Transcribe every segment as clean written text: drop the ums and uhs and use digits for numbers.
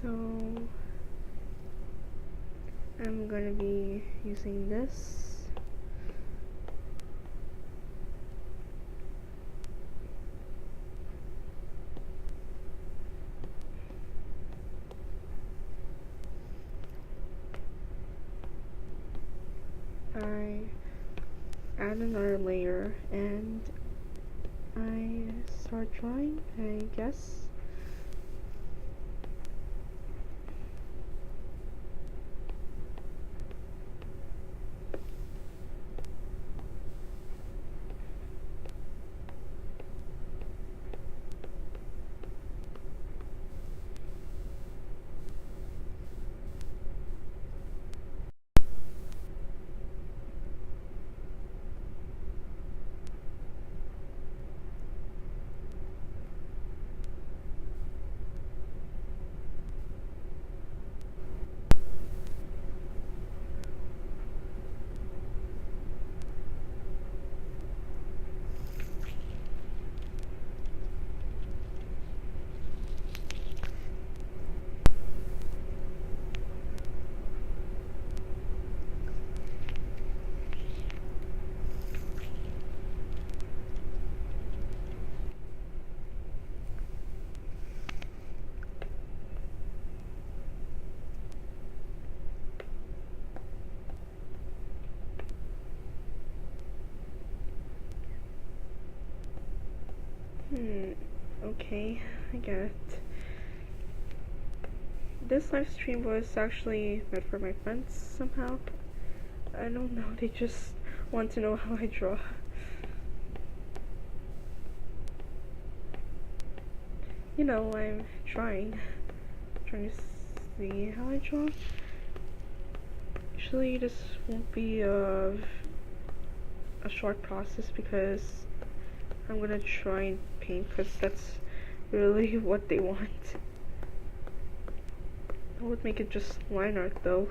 So I'm gonna be using this. I add another layer and I start drawing, I guess. Okay, I get it. This live stream was actually meant for my friends somehow. I don't know, they just want to know how I draw. You know, I'm trying to see how I draw. Usually this won't be a short process because I'm gonna try and paint because that's really what they want. I would make it just line art though.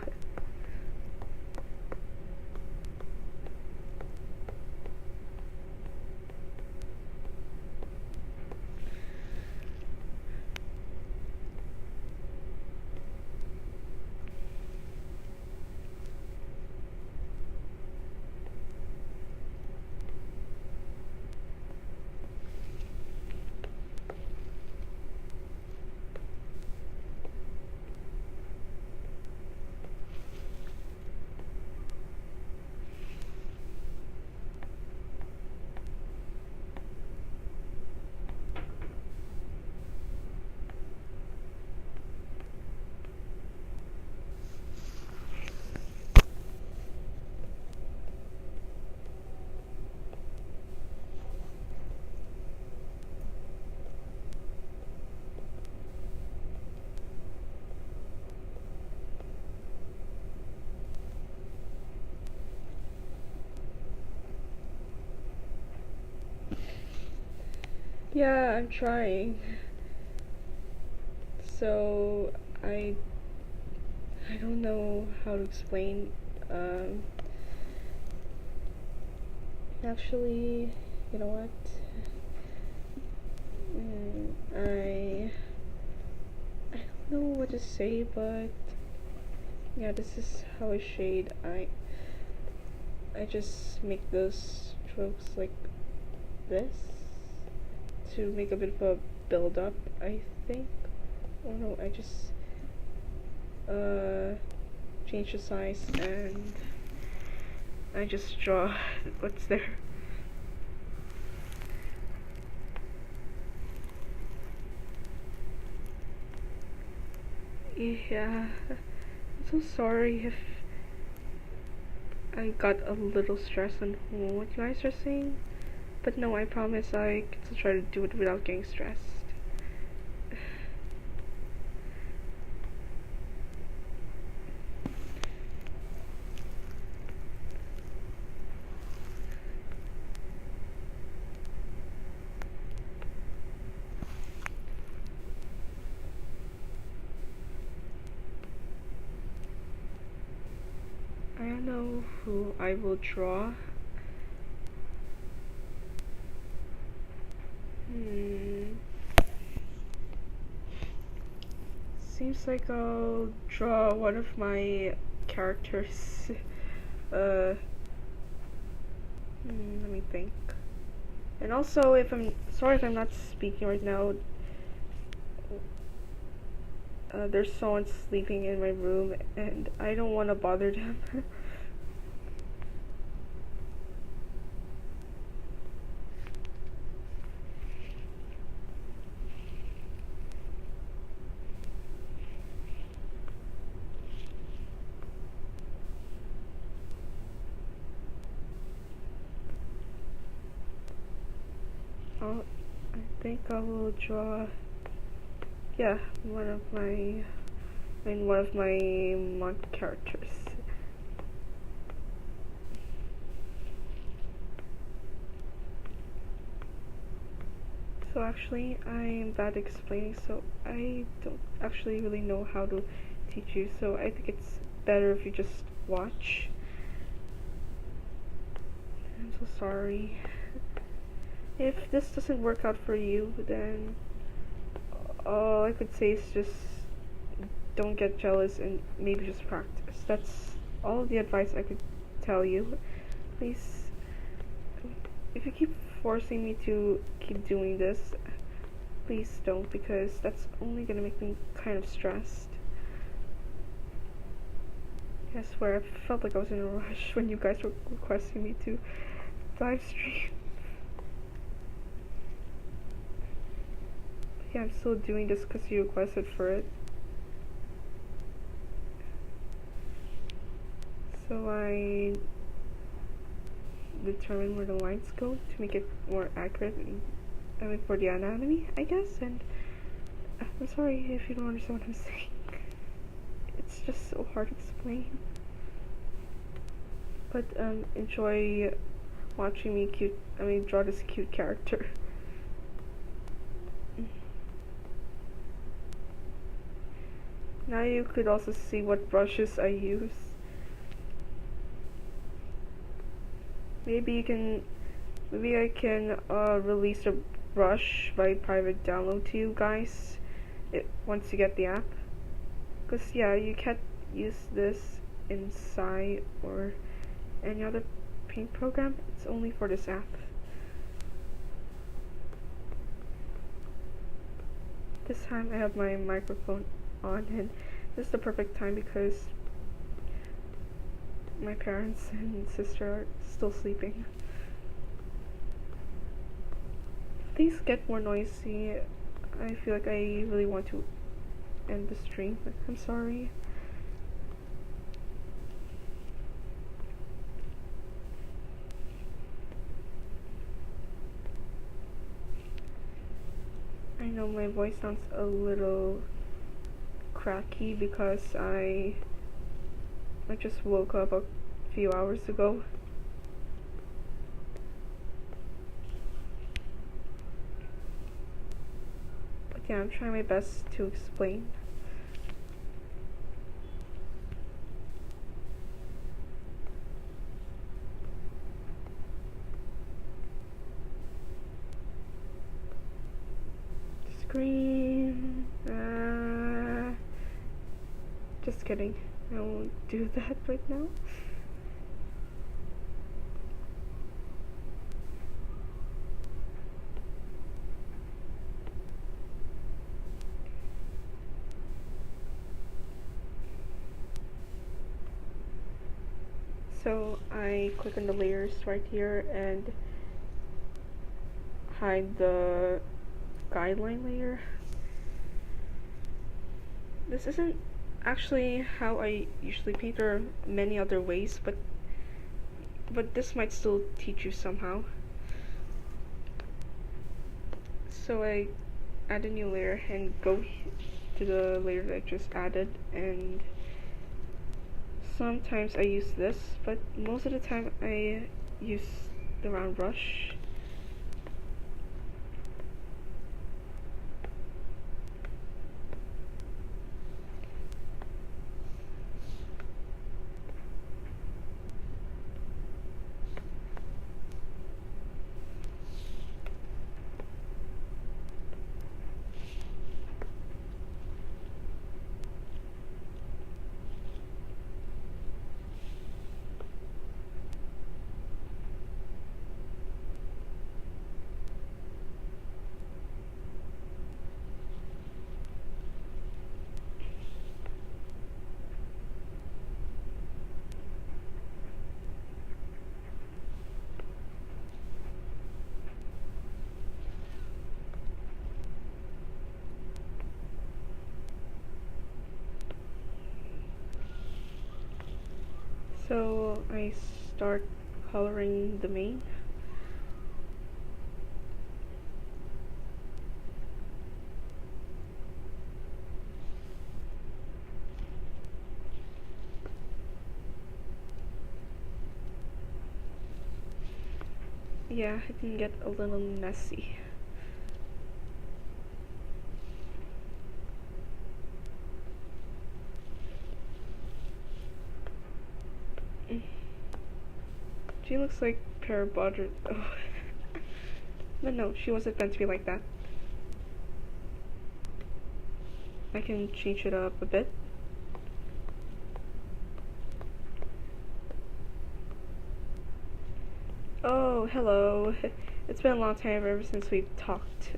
Yeah, I'm trying. So I don't know how to explain. Actually, you know what? I don't know what to say, but yeah, this is how I shade. I just make those strokes like this to make a bit of a build up, I think. Oh no, I just change the size and I just draw what's there. Yeah, I'm so sorry if I got a little stressed on what you guys are saying, but no, I promise I can still try to do it without getting stressed. I don't know who I will draw. seems like I'll draw one of my characters. Let me think. And also, if I'm sorry if I'm not speaking right now, there's someone sleeping in my room and I don't want to bother them. I think I will draw, yeah, one of my monk characters. So actually, I'm bad at explaining, so I don't actually really know how to teach you, so I think it's better if you just watch. I'm so sorry. If this doesn't work out for you, then all I could say is just don't get jealous and maybe just practice. That's all the advice I could tell you. Please, if you keep forcing me to keep doing this, please don't, because that's only gonna make me kind of stressed. I swear, I felt like I was in a rush when you guys were requesting me to live stream. Yeah, I'm still doing this because you requested for it. So I determine where the lines go to make it more accurate, for the anatomy, I guess. And I'm sorry if you don't understand what I'm saying. It's just so hard to explain. But enjoy watching me draw this cute character. Now you could also see what brushes I use. Maybe I can release a brush by private download to you guys once you get the app. Cause yeah, you can't use this inside or any other paint program. It's only for this app. This time I have my microphone on, and this is the perfect time because my parents and sister are still sleeping. If things get more noisy, I feel like I really want to end the stream. I'm sorry. I know my voice sounds a little cracky because I just woke up a few hours ago. But yeah, I'm trying my best to explain. Scream. Just kidding. I won't do that right now. So I click on the layers right here and hide the guideline layer. This isn't actually how I usually paint. There are many other ways, but this might still teach you somehow. So I add a new layer and go to the layer that I just added, and sometimes I use this, but most of the time I use the round brush. So I start coloring the mane. Yeah, it can get a little messy. She looks like Parabodger. Oh. But no, she wasn't meant to be like that. I can change it up a bit. Oh, hello. It's been a long time ever since we've talked.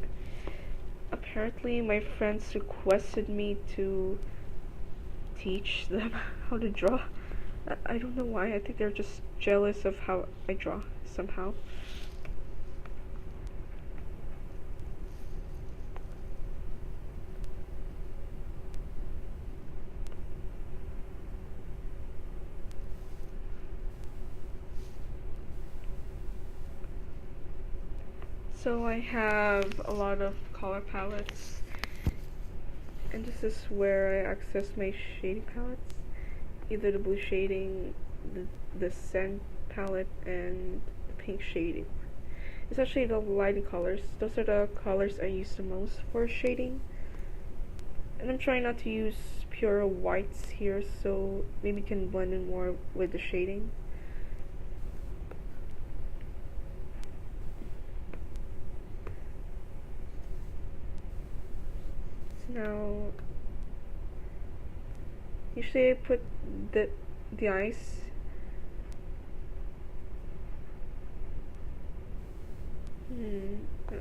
Apparently, my friends requested me to teach them how to draw. I don't know why. I think they're just jealous of how I draw somehow. So I have a lot of color palettes, and this is where I access my shading palettes. Either the blue shading, the scent palette, and the pink shading. It's actually the lighting colors. Those are the colors I use the most for shading. And I'm trying not to use pure whites here, so maybe can blend in more with the shading. So now, usually I put the eyes.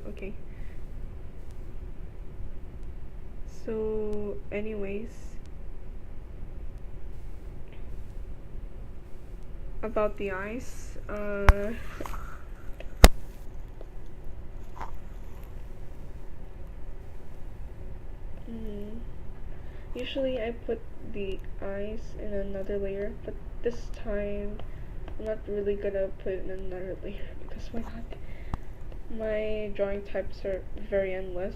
Okay. So, anyways, about the eyes, usually I put the eyes in another layer, but this time I'm not really gonna put it in another layer because why not? My drawing types are very endless.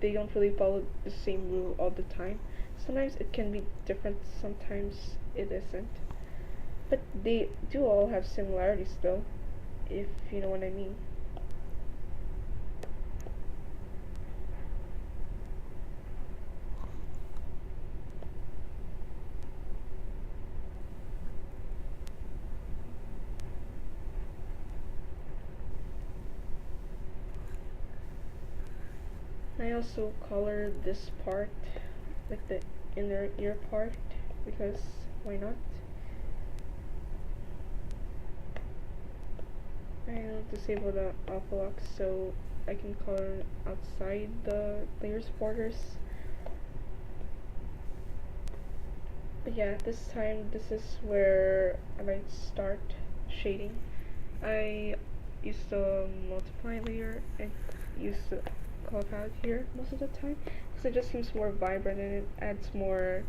They don't really follow the same rule all the time. Sometimes it can be different, sometimes it isn't. But they do all have similarities though, if you know what I mean. I also color this part, like the inner ear part, because why not? I'll disable the alpha lock so I can color outside the layers borders. But yeah, this time this is where I might start shading. I use the multiply layer and use the color palette here most of the time because it just seems more vibrant and it adds more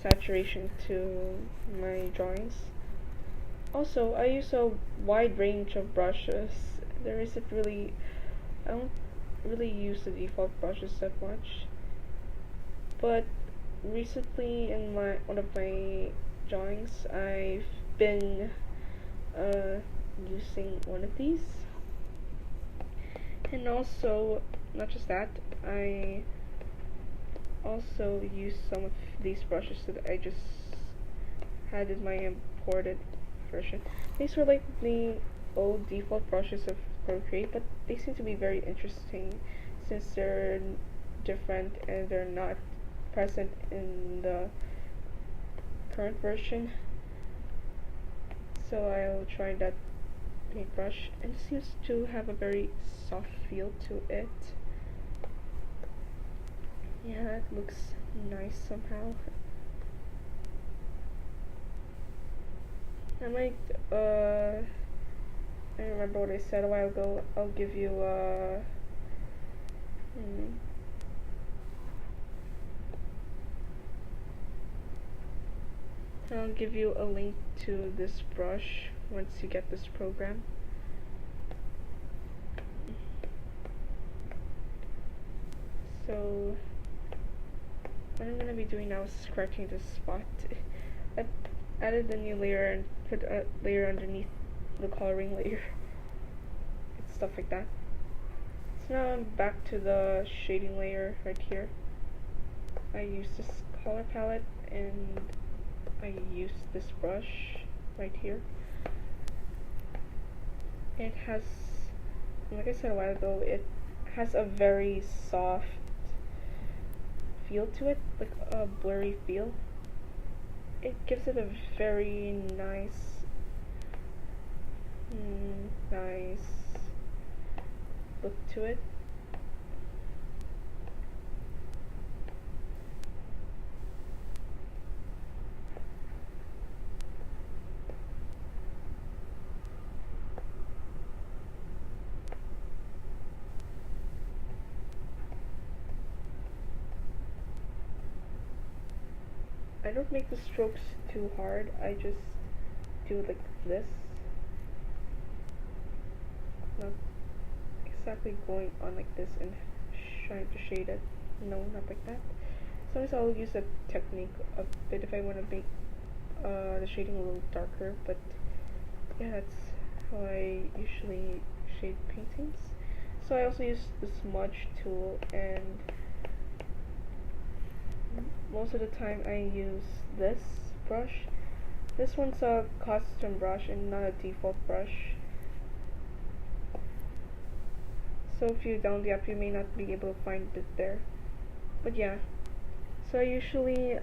saturation to my drawings. Also, I use a wide range of brushes. There isn't really, I don't really use the default brushes that much. But recently in one of my drawings, I've been using one of these. And also, not just that, I also use some of these brushes that I just had in my imported version. These were like the old default brushes of Procreate, but they seem to be very interesting since they're different and they're not present in the current version. So I'll try that paintbrush, and it seems to have a very soft feel to it. Yeah, it looks nice somehow. I might, I remember what I said a while ago. I'll give you, I'll give you a link to this brush once you get this program. So what I'm going to be doing now is scratching this spot. I added a new layer and put a layer underneath the coloring layer. It's stuff like that. So now I'm back to the shading layer right here. I use this color palette and I use this brush right here. It has, like I said a while ago, it has a very soft feel to it, like a blurry feel. It gives it a very nice look to it. I don't make the strokes too hard, I just do it like this. Not exactly going on like this and trying to shade it. No, not like that. Sometimes I'll use a technique a bit if I want to make the shading a little darker, but yeah, that's how I usually shade paintings. So I also use the smudge tool, and most of the time I use this brush. This one's a custom brush and not a default brush. So if you download the app, you may not be able to find it there. But yeah, so I usually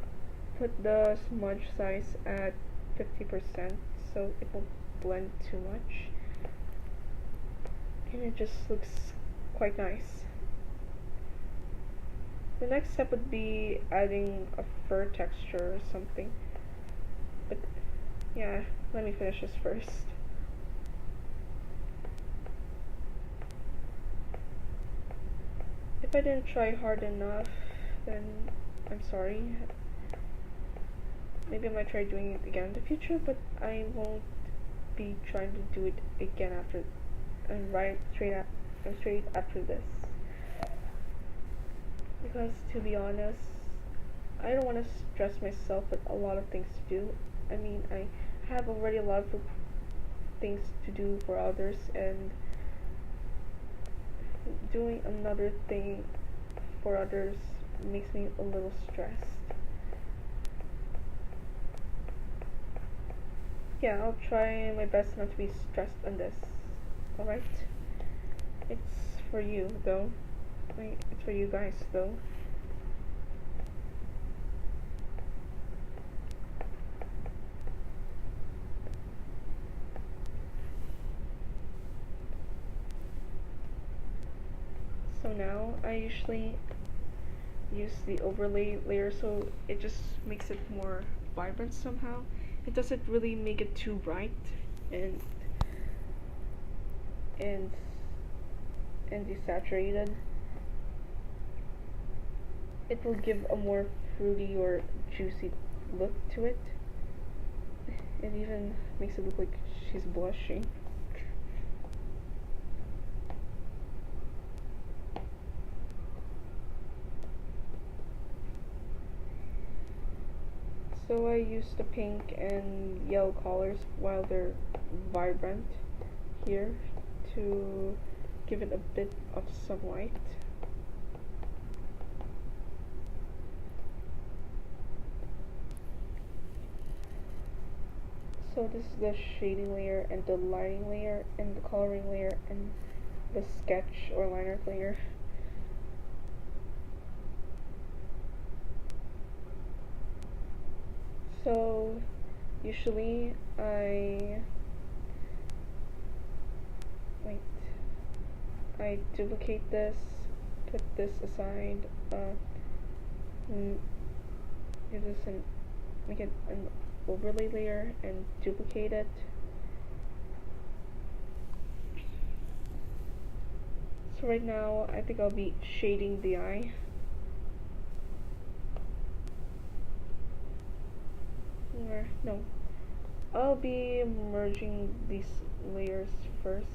put the smudge size at 50% so it won't blend too much. And it just looks quite nice. The next step would be adding a fur texture or something. But yeah, let me finish this first. If I didn't try hard enough, then I'm sorry. Maybe I might try doing it again in the future, but I won't be trying to do it again after straight after this. Because to be honest, I don't want to stress myself with a lot of things to do. I mean, I have already a lot of things to do for others, and doing another thing for others makes me a little stressed. Yeah, I'll try my best not to be stressed on this. Alright? It's for you, though. It's for you guys, though. So now I usually use the overlay layer, so it just makes it more vibrant somehow. It doesn't really make it too bright and desaturated. It will give a more fruity or juicy look to it. It even makes it look like she's blushing. So I use the pink and yellow colors while they're vibrant here to give it a bit of sunlight. So this is the shading layer and the lighting layer and the coloring layer and the sketch or liner layer. So usually I duplicate this, put this aside, give this make it an overlay layer and duplicate it. So right now I think I'll be shading the eye. Or no, I'll be merging these layers first.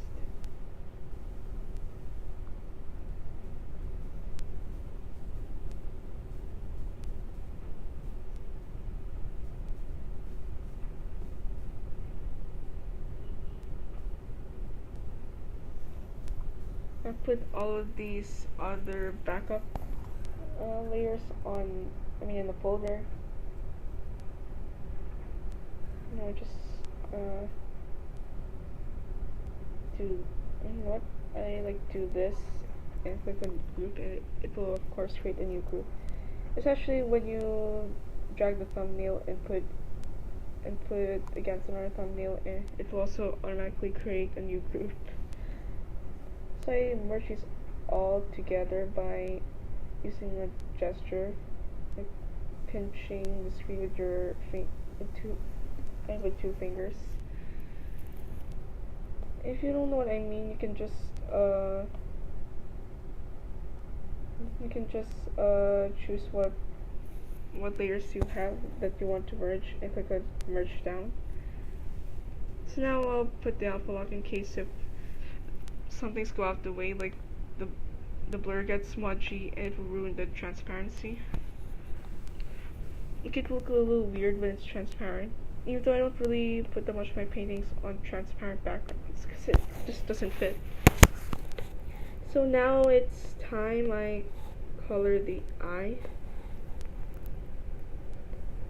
I put all of these other backup layers in the folder. Now just do, what? I do this and click on group, and it will of course create a new group. Especially when you drag the thumbnail and put it against another thumbnail, and it will also automatically create a new group. So I merge these all together by using a gesture, like pinching the screen with your with two fingers. If you don't know what I mean, you can just choose what layers you have that you want to merge and click on merge down. So now I'll put the alpha lock in case if some things go out the way, like the blur gets smudgy and it will ruin the transparency. It will look a little weird when it's transparent, even though I don't really put that much of my paintings on transparent backgrounds because it just doesn't fit. So now it's time I color the eye.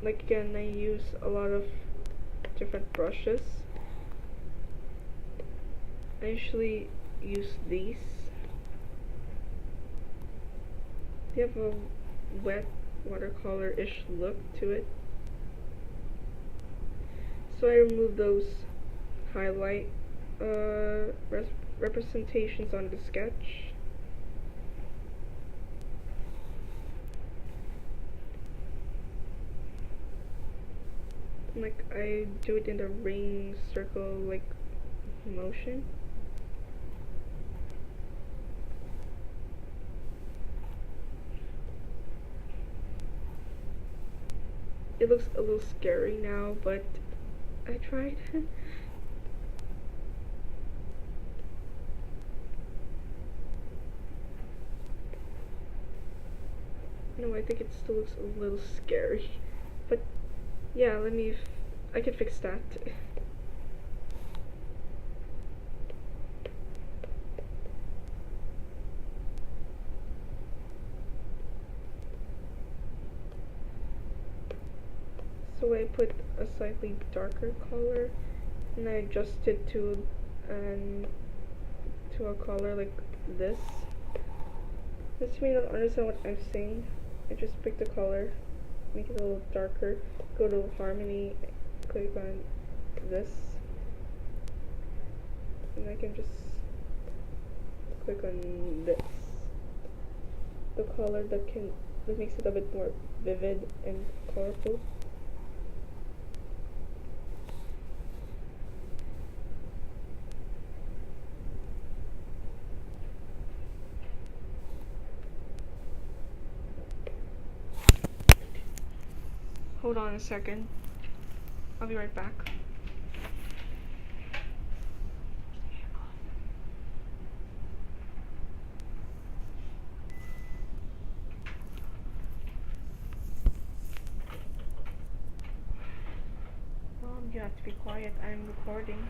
Like again, I use a lot of different brushes. I usually use these. They have a wet watercolor-ish look to it. So I remove those highlight representations on the sketch. Like I do it in the ring circle motion. It looks a little scary now, but I tried. No, I think it still looks a little scary. But yeah, I can fix that. So I put a slightly darker color and I adjust it to a color like this. This may not understand what I'm saying. I just pick the color, make it a little darker, go to harmony, click on this, and I can just click on this. The color that makes it a bit more vivid and colorful. Hold on a second. I'll be right back. You have to be quiet. I'm recording.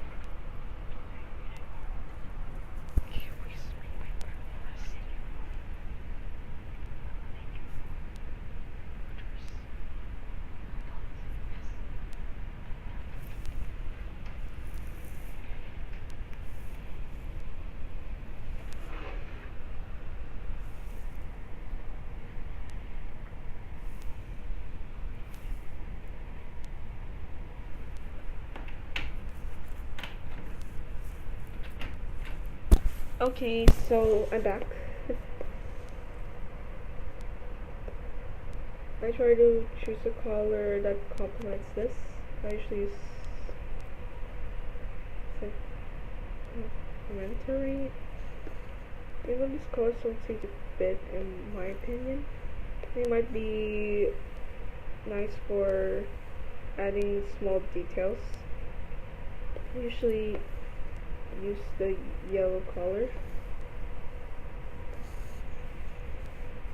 Okay, so I'm back. I try to choose a color that complements this. I usually use complementary. Even though these colors don't seem to fit, in my opinion. They might be nice for adding small details. I usually use the yellow color.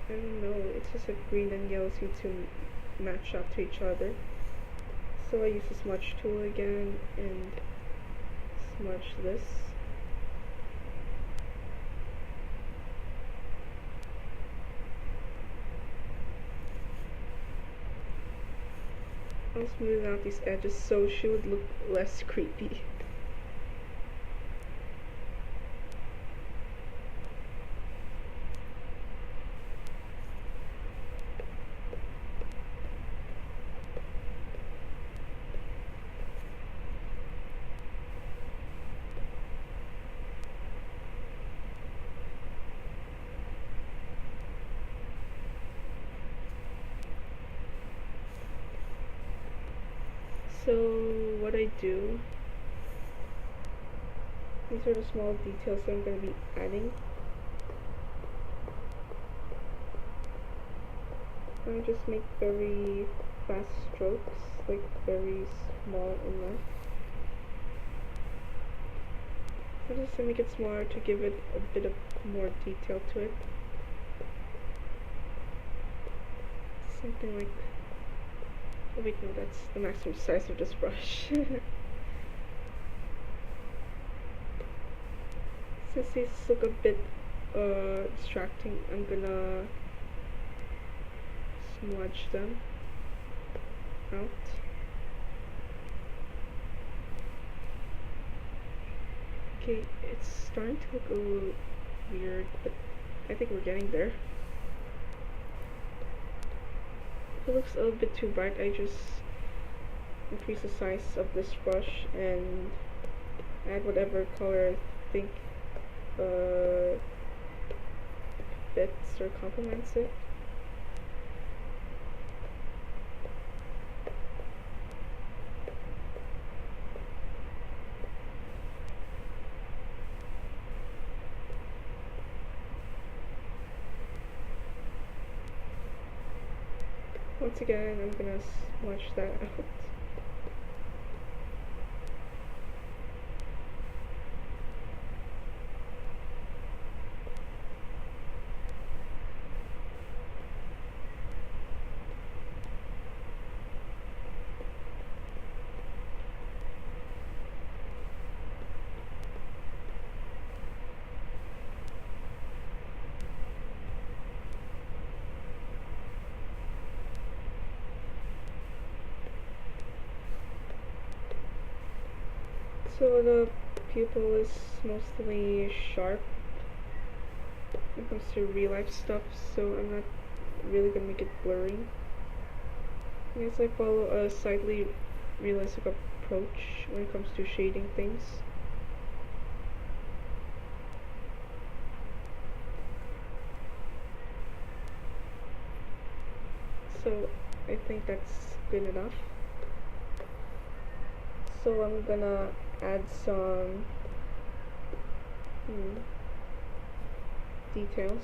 I don't know, it's just like green and yellow seem to match up to each other. So I use the smudge tool again and smudge this. I'll smooth out these edges so she would look less creepy. So what I do, these are the small details that I'm going to be adding. I just make very fast strokes, like very small in length. I just make it smaller to give it a bit of more detail to it. Something like, oh wait, no, that's the maximum size of this brush. Since these look a bit distracting, I'm gonna smudge them out. Okay, it's starting to look a little weird, but I think we're getting there. If it looks a little bit too bright, I just increase the size of this brush and add whatever color I think fits or complements it. Once again, I'm gonna smudge that out. So the pupil is mostly sharp when it comes to real life stuff, so I'm not really gonna make it blurry. I guess I follow a slightly realistic approach when it comes to shading things. So I think that's good enough. So I'm gonna add some details.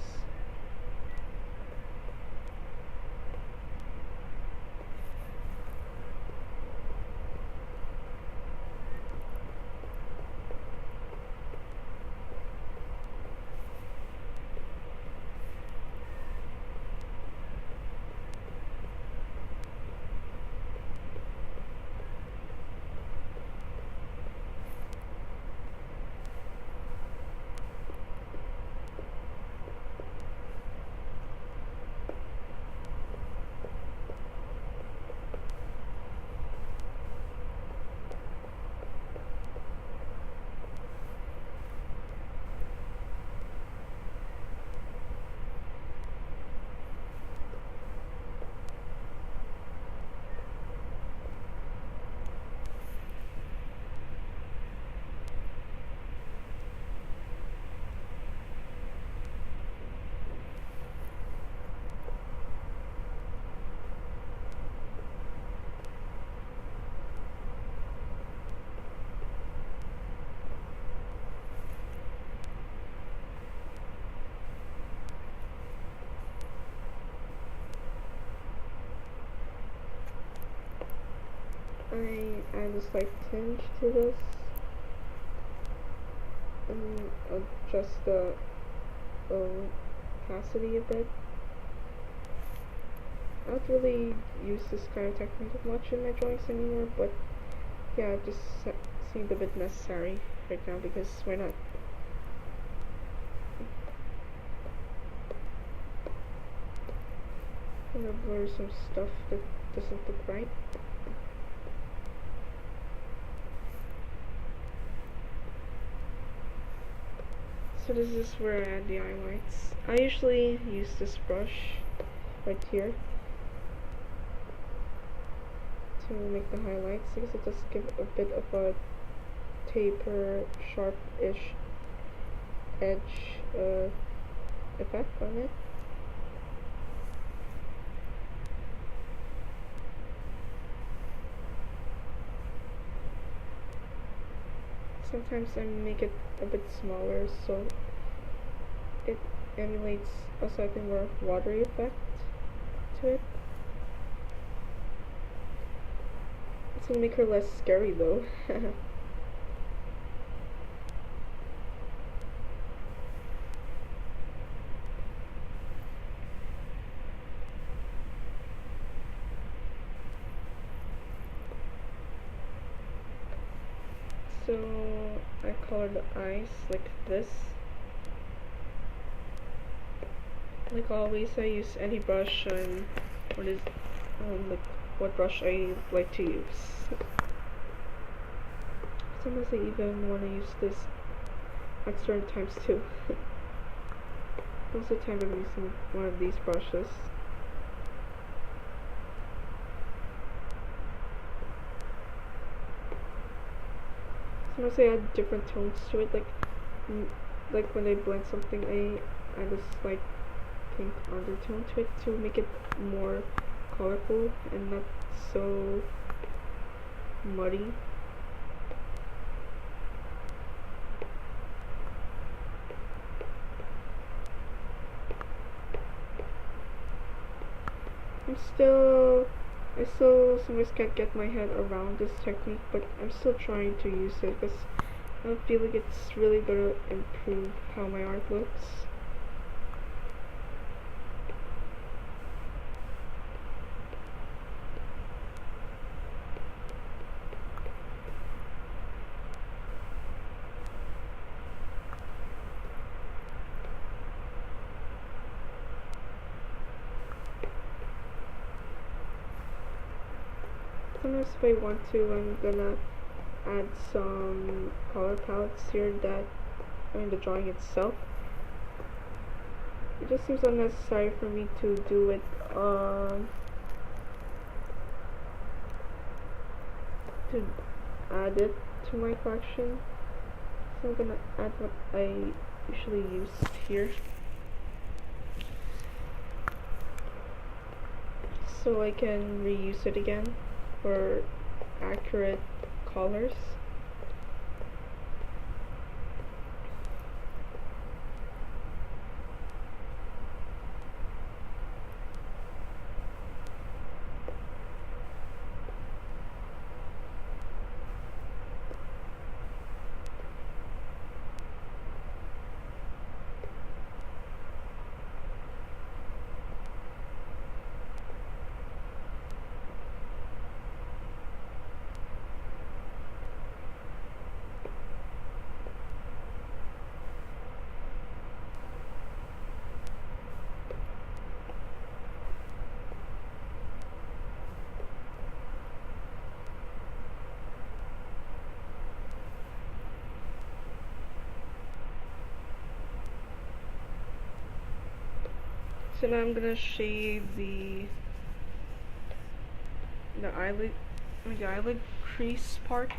I add a slight tinge to this and adjust the opacity a bit. I don't really use this kind of technique much in my drawings anymore, but yeah, it just seemed a bit necessary right now because why not? I'm gonna blur some stuff that doesn't look right. So this is where I add the highlights. I usually use this brush right here to make the highlights because it does give a bit of a taper, sharp-ish edge effect on it. Sometimes I make it a bit smaller so it emulates a slightly more watery effect to it. It's gonna make her less scary though. So I color the eyes like this. Like always, I use any brush and like what brush I like to use. Sometimes I even want to use this at certain times too. Most of the time I'm using one of these brushes. Sometimes I add different tones to it, like when I blend something, I add a slight pink undertone to it to make it more colorful and not so muddy. I still sometimes can't get my head around this technique, but I'm still trying to use it because I feel like it's really gonna improve how my art looks. Sometimes if I want to, I'm gonna add some color palettes here that are in the drawing itself. It just seems unnecessary for me to do it to add it to my collection. So I'm gonna add what I usually use here, so I can reuse it again for accurate colors. So now I'm gonna shade the eyelid crease part.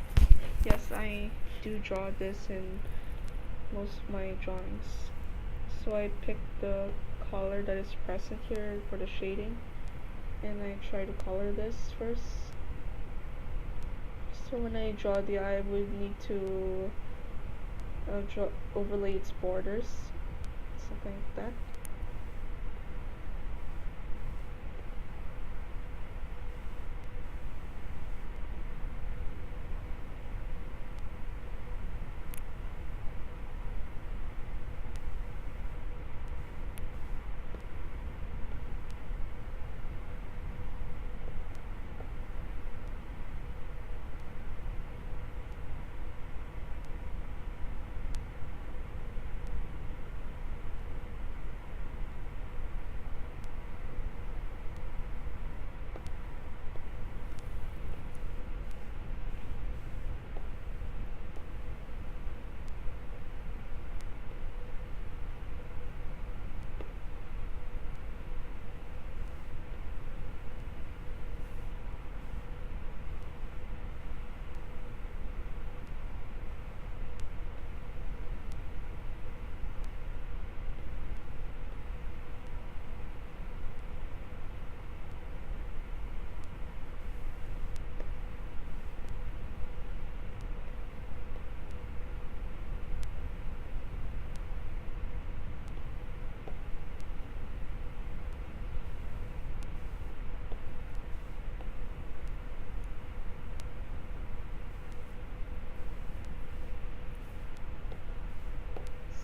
Yes, I do draw this in most of my drawings. So I pick the color that is present here for the shading, and I try to color this first. So when I draw the eye, I would need to overlay its borders, something like that.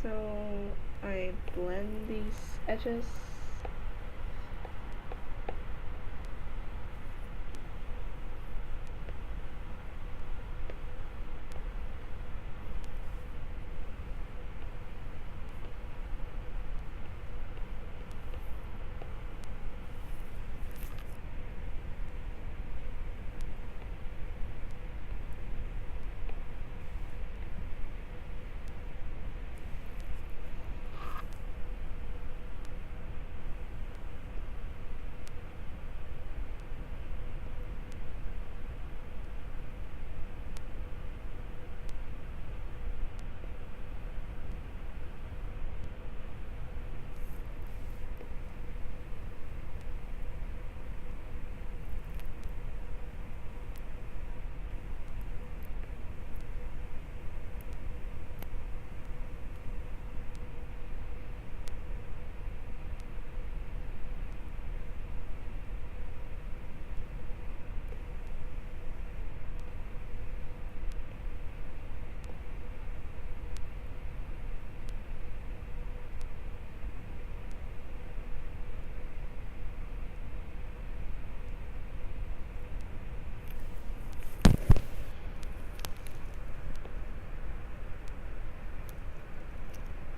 So I blend these edges.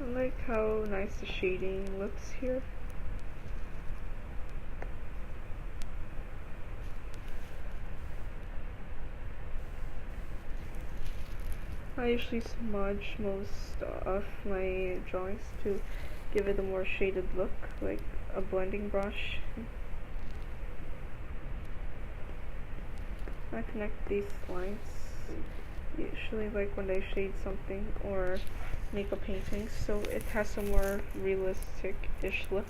I like how nice the shading looks here. I usually smudge most of my drawings to give it a more shaded look, like a blending brush. I connect these lines usually like when I shade something or make a painting, so it has a more realistic-ish look.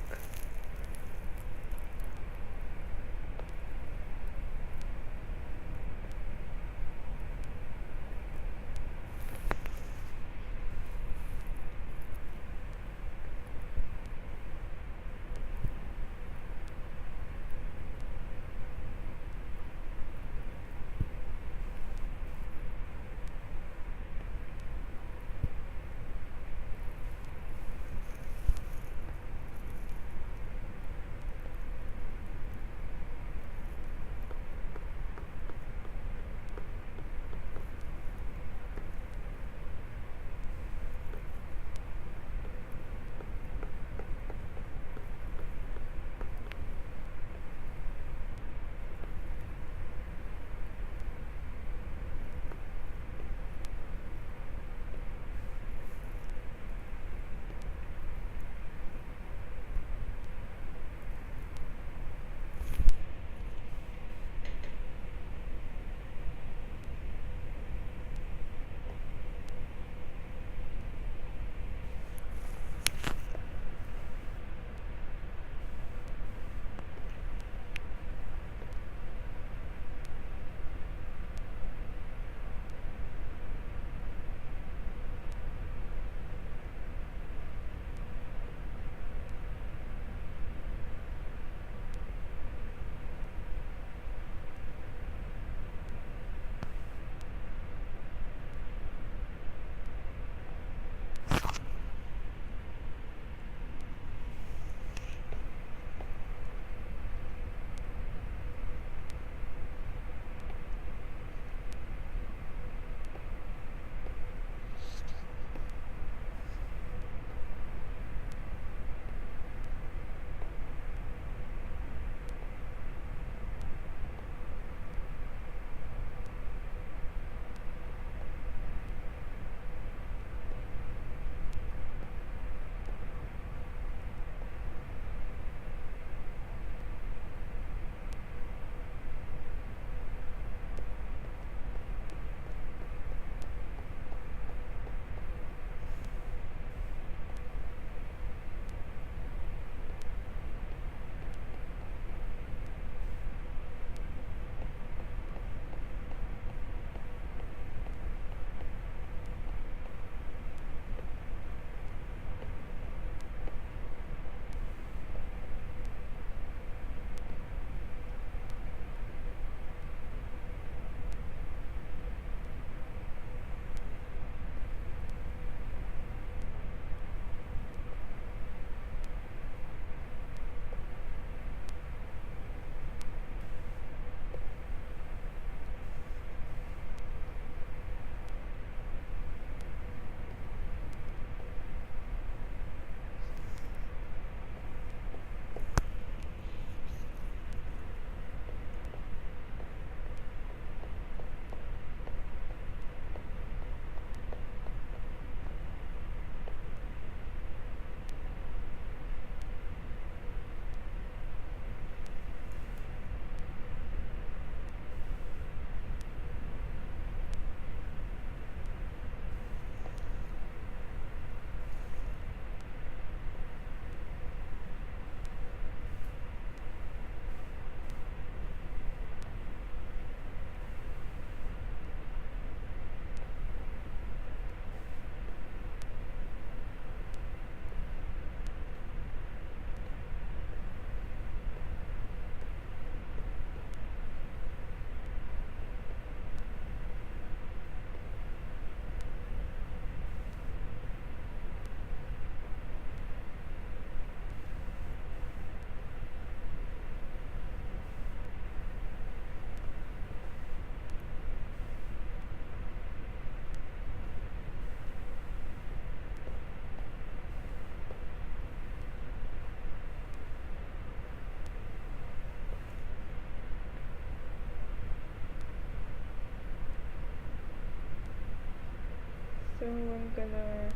I'm gonna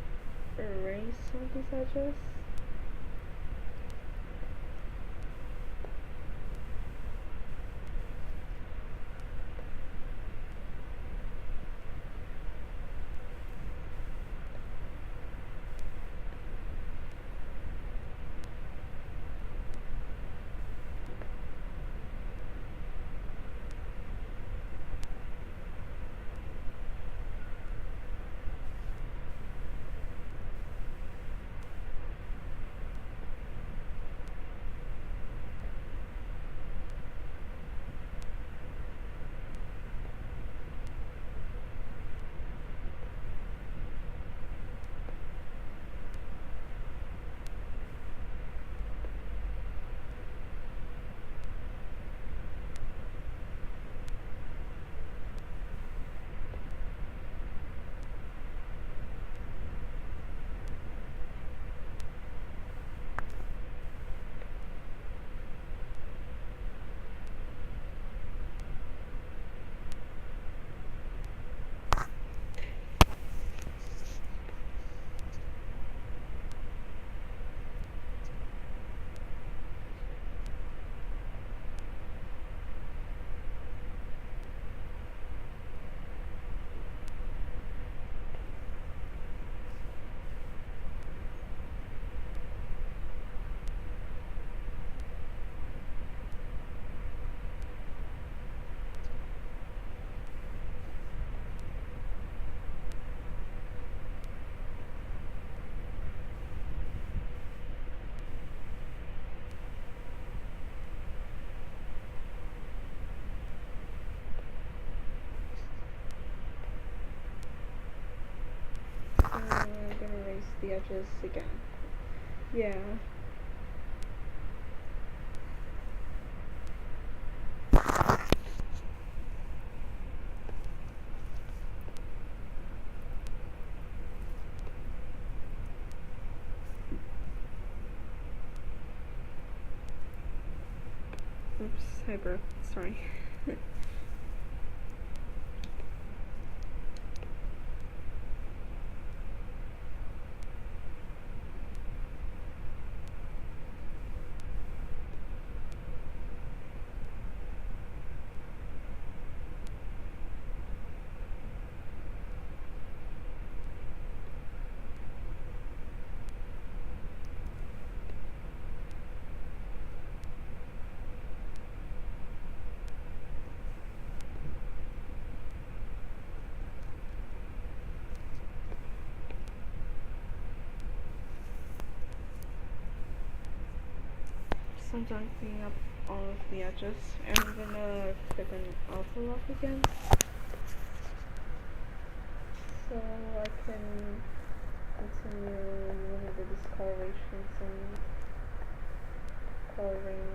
erase some of these edges. I'm gonna erase the edges again. Yeah. Oops, I broke. Sorry. So I'm done cleaning up all of the edges, and I'm gonna click on auto lock again, so I can continue with the discolorations and coloring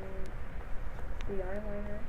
the eyeliner.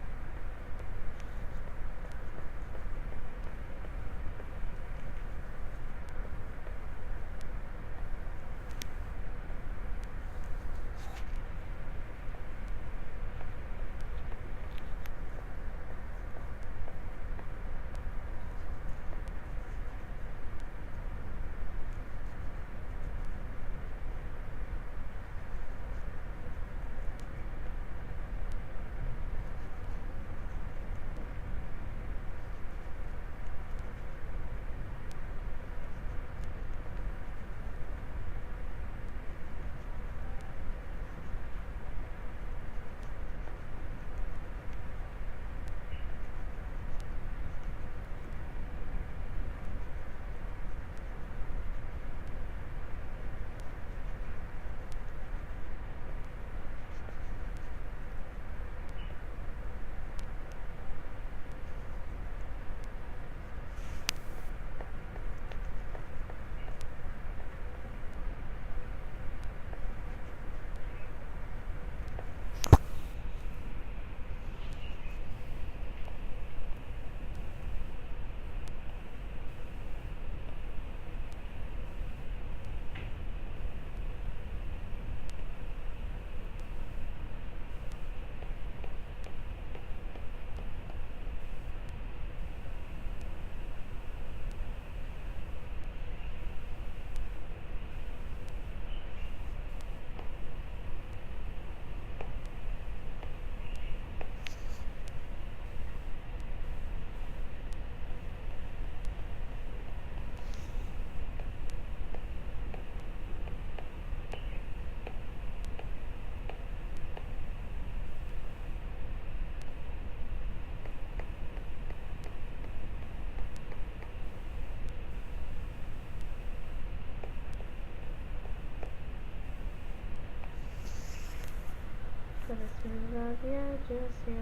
Gonna smooth out the edges, yeah.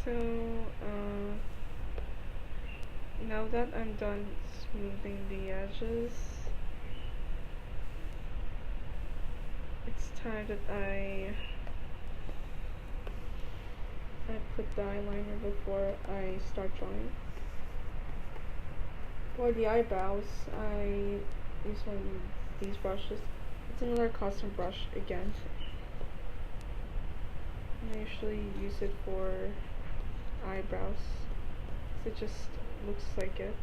So, now that I'm done smoothing the edges, it's time that I put the eyeliner before I start drawing. For the eyebrows, I use one of these brushes. It's another custom brush again. I usually use it for eyebrows, so it just looks like it.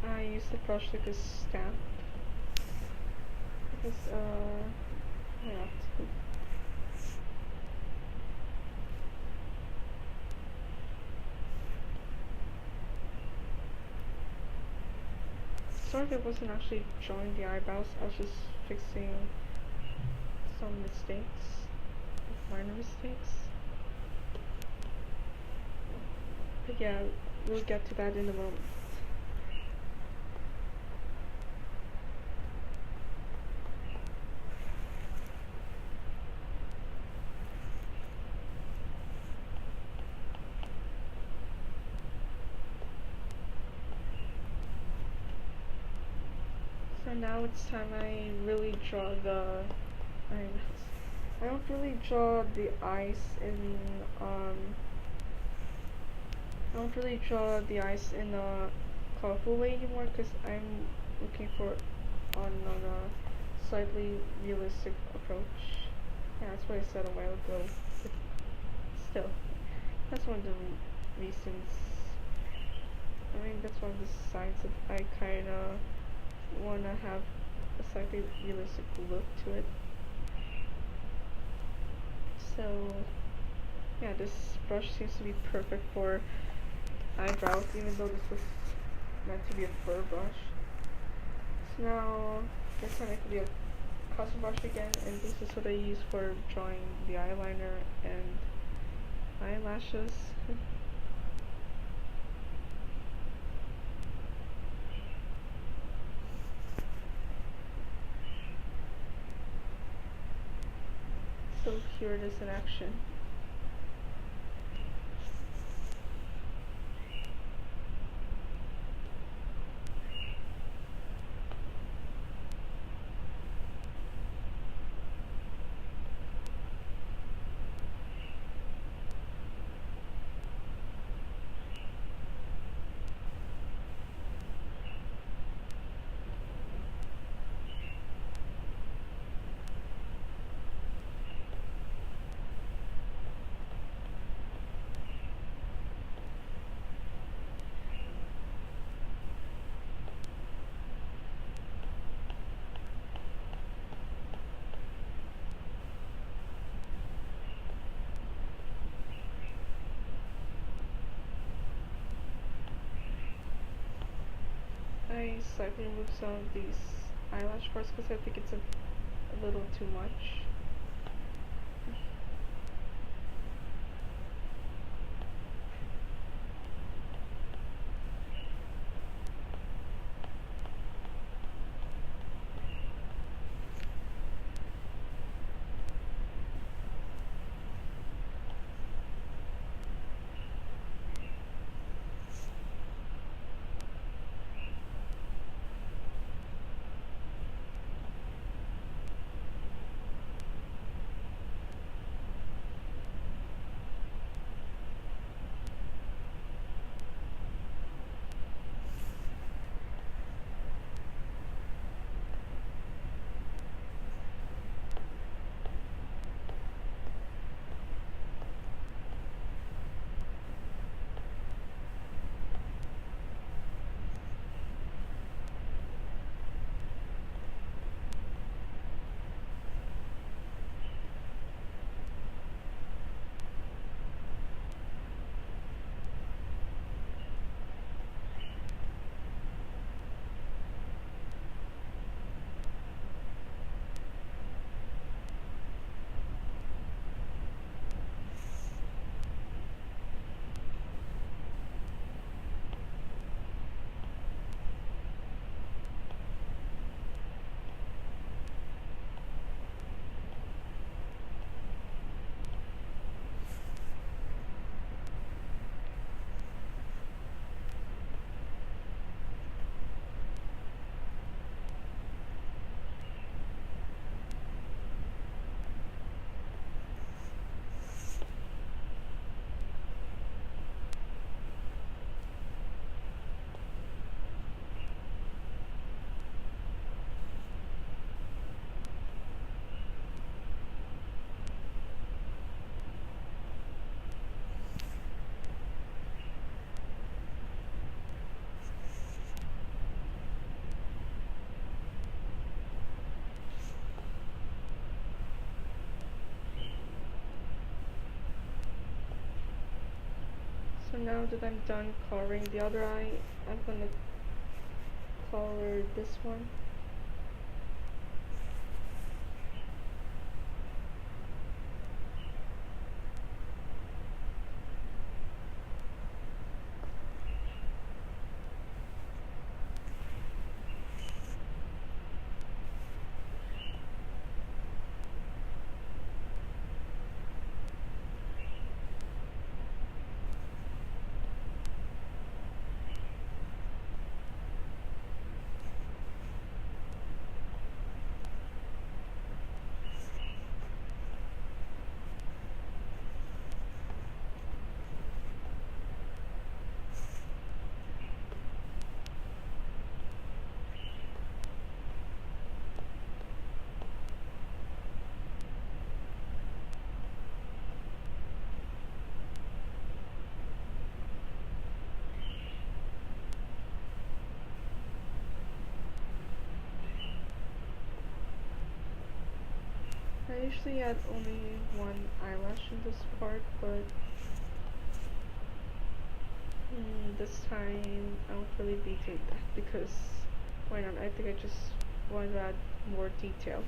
I use the brush like a stamp because why not? Sorry if I wasn't actually drawing the eyebrows, I was just fixing some mistakes, minor mistakes. But yeah, we'll get to that in a moment. So now it's time I really draw the eyebrows. I don't really draw the eyes in I don't really draw the eyes in a colorful way anymore because I'm looking for on a slightly realistic approach. Yeah, that's what I said a while ago. But still, that's one of the reasons. I mean, that's one of the signs that I kind of want to have a slightly realistic look to it. So yeah, this brush seems to be perfect for eyebrows, even though this was meant to be a fur brush. So now this time it could be a custom brush again, and this is what I use for drawing the eyeliner and eyelashes. So here it is in action. I slightly remove some of these eyelash parts because I think it's a little too much. So now that I'm done coloring the other eye, I'm gonna color this one. I usually add only one eyelash in this part, but this time I won't really be doing that because why not? I think I just want to add more detail.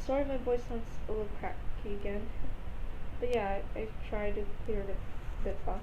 Sorry, my voice sounds a little cracky again, but yeah, I tried to clear it a bit off.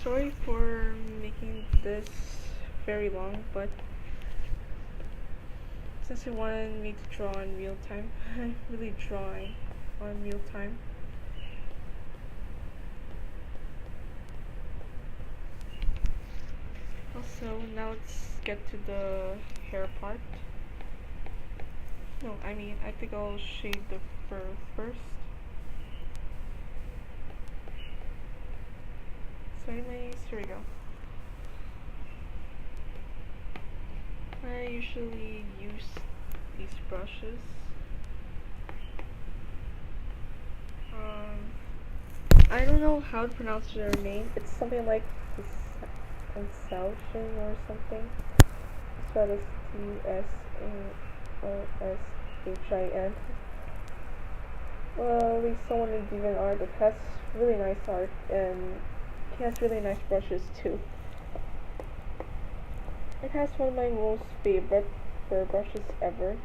Sorry for making this very long, but since you wanted me to draw in real time, I'm really drawing on real time. Also, now let's get to the hair part. No, I think I'll shade the fur first. So anyways, here we go. I usually use these brushes. I don't know how to pronounce their name. It's something like Consaltion or something. Spelled as TSALSHIN. Well, at least someone in Deviant Art that has really nice art, and he has really nice brushes too. It has one of my most favorite fur brushes ever,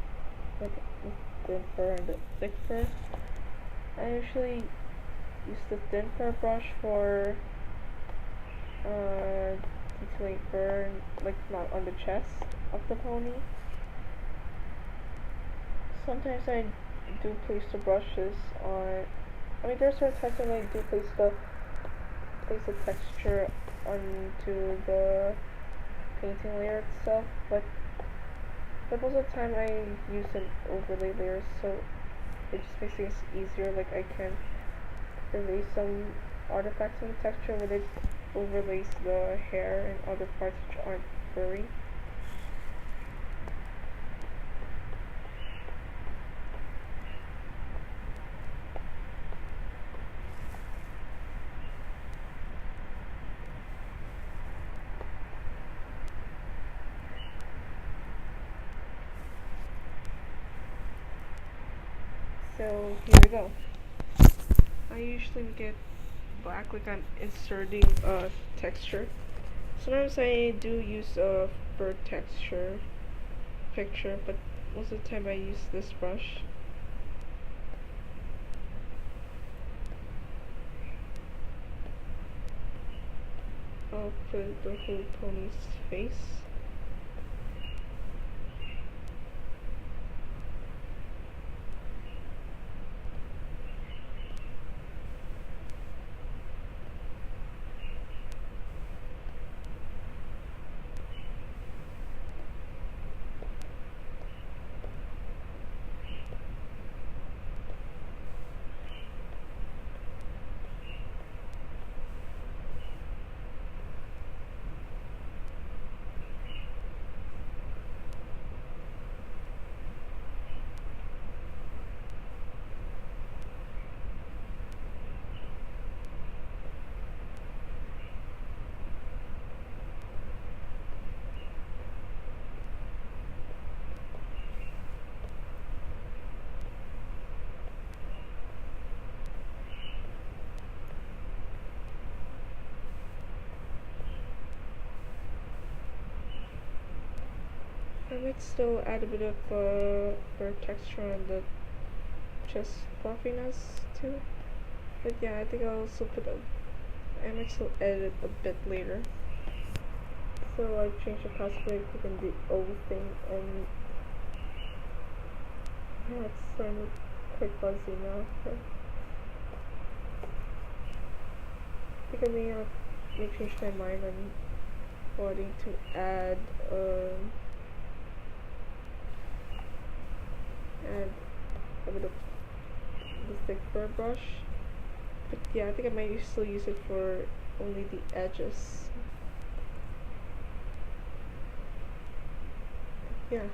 like the thin fur and the thick fur. I usually use the thin fur brush for detailing fur, like not on the chest of the pony. Sometimes I do place the brushes on. There are certain times when I do place the texture onto the painting layer itself, but most of the time I use an overlay layer, so it just makes things easier. Like I can erase some artifacts in the texture when it overlays the hair and other parts which aren't furry. So here we go. I usually get black, like I'm inserting a texture. Sometimes I do use a fur texture picture, but most of the time I use this brush. I'll put the whole pony's face. I might still add a bit of fur texture on the chest fluffiness too. But yeah, I think I'll also I might still edit a bit later. So I changed the password, click on the O thing, and yeah, it's starting to quite fuzzy now. But I think I may change my mind on wanting to add a bit of the thick fur brush. But yeah, I think I might still use it for only the edges. But yeah,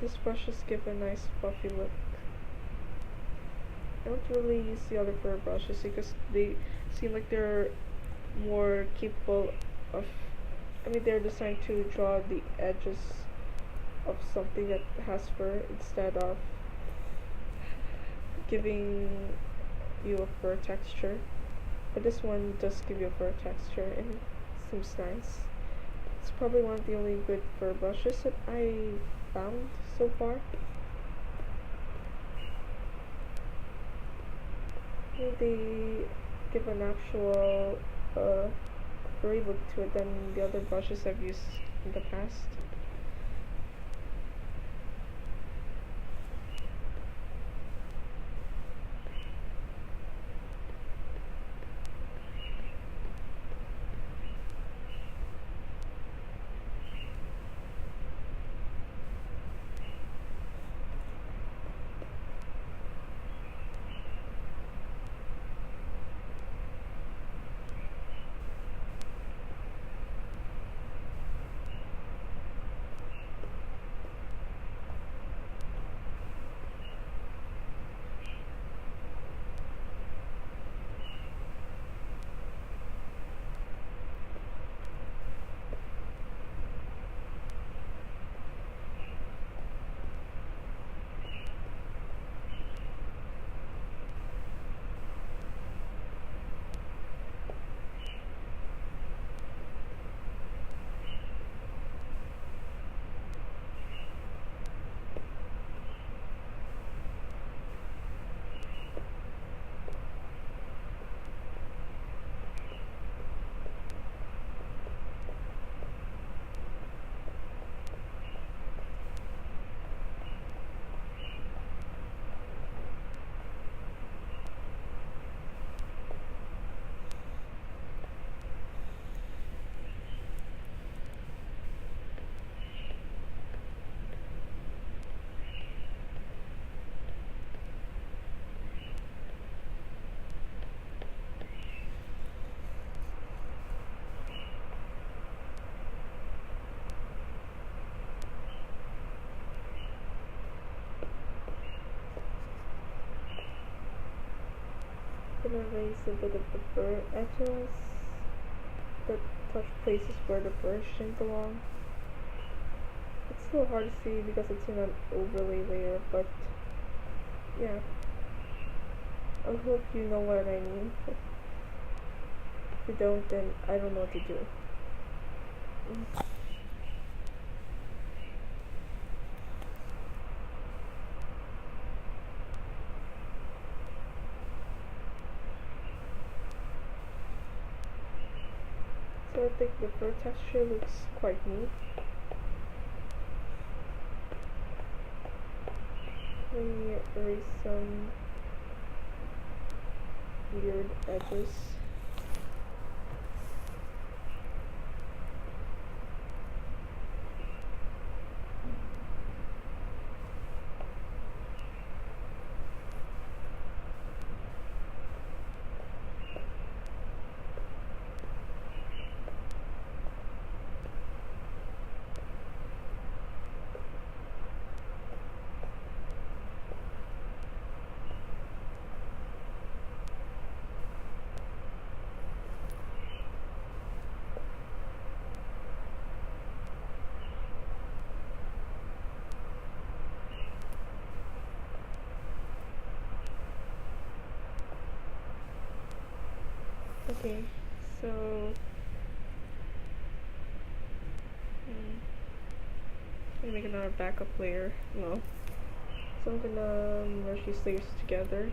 this brushes give a nice fluffy look. I don't really use the other fur brushes because they seem like they're more capable of, they're designed to draw the edges of something that has fur instead of giving you a fur texture. But this one does give you a fur texture and it seems nice. It's probably one of the only good fur brushes that I found so far. They give an actual furry look to it than the other brushes I've used in the past. gonna erase a bit of the blur edges that touch places where the brush shouldn't belong. It's still hard to see because it's in an overlay layer, but yeah. I hope you know what I mean. If you don't, then I don't know what to do. So I think the fur texture looks quite neat. Let me erase some weird edges. Okay, so I'm gonna make another backup layer. No. So I'm gonna merge these layers together.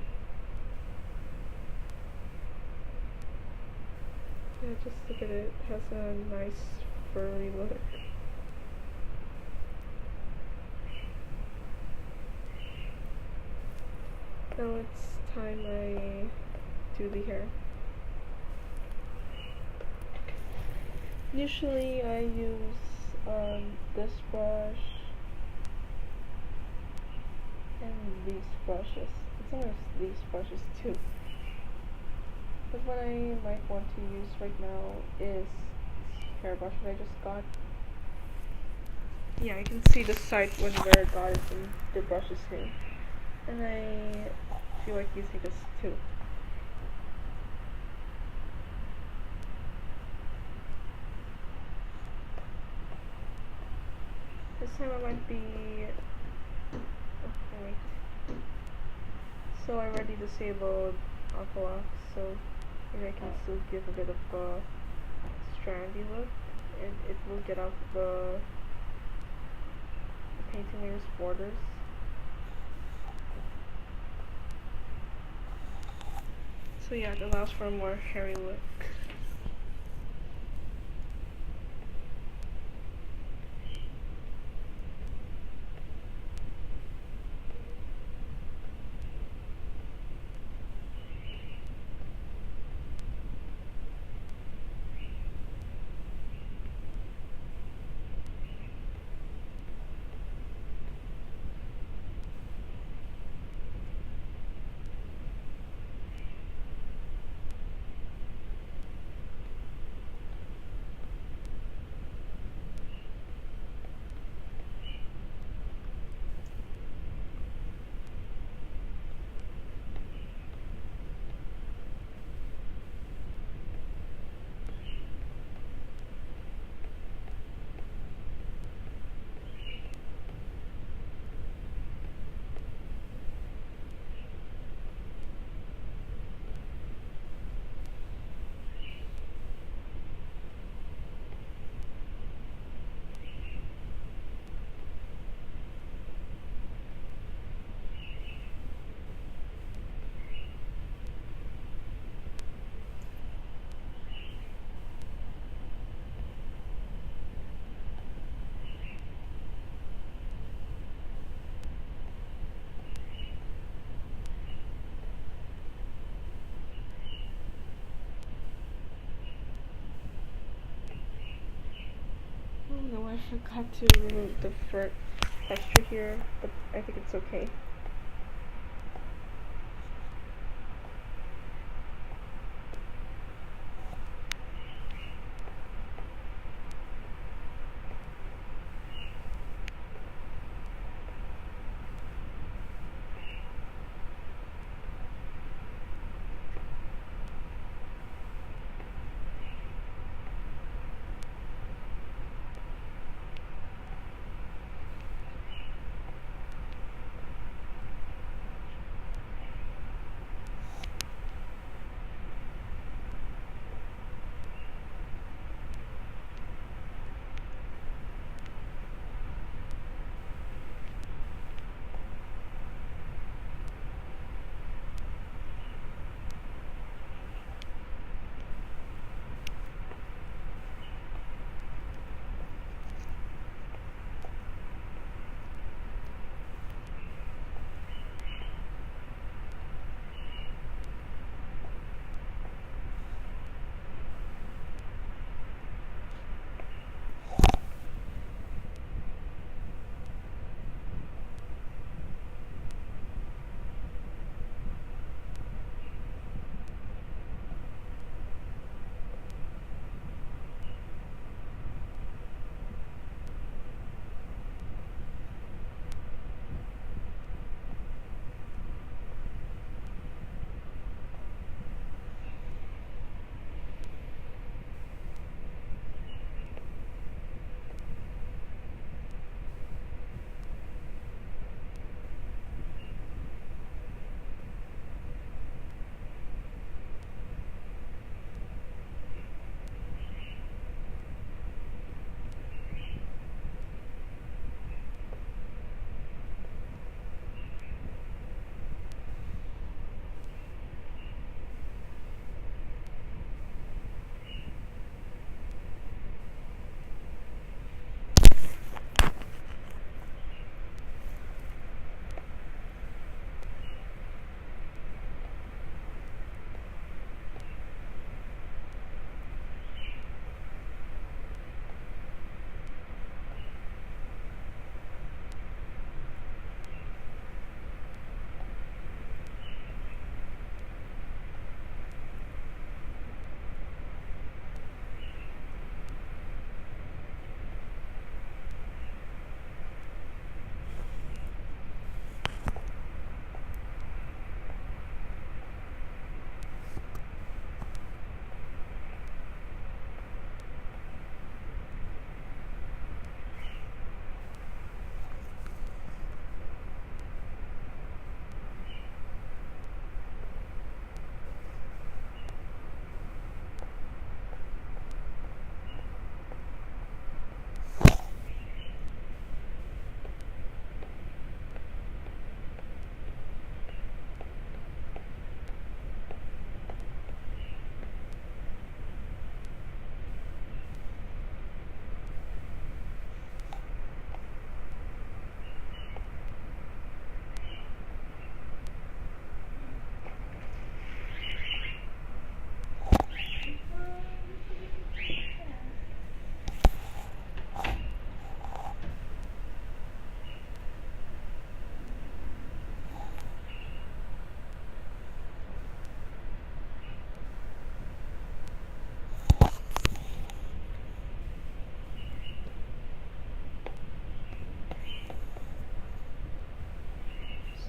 Yeah, just look at it. It has a nice furry look. Now it's time I do the hair. Usually I use this brush and these brushes. Sometimes these brushes too. But what I might want to use right now is this hair brush that I just got. Yeah, you can see the side where I got it in the brushes here. And I feel like using this too. This time I might be... Oh, wait. So I already disabled Aqualock, so maybe I can still give a bit of a strandy look, and it will get out the painting layer's borders. So yeah, it allows for a more hairy look. No, I forgot to remove the fur texture here, but I think it's okay.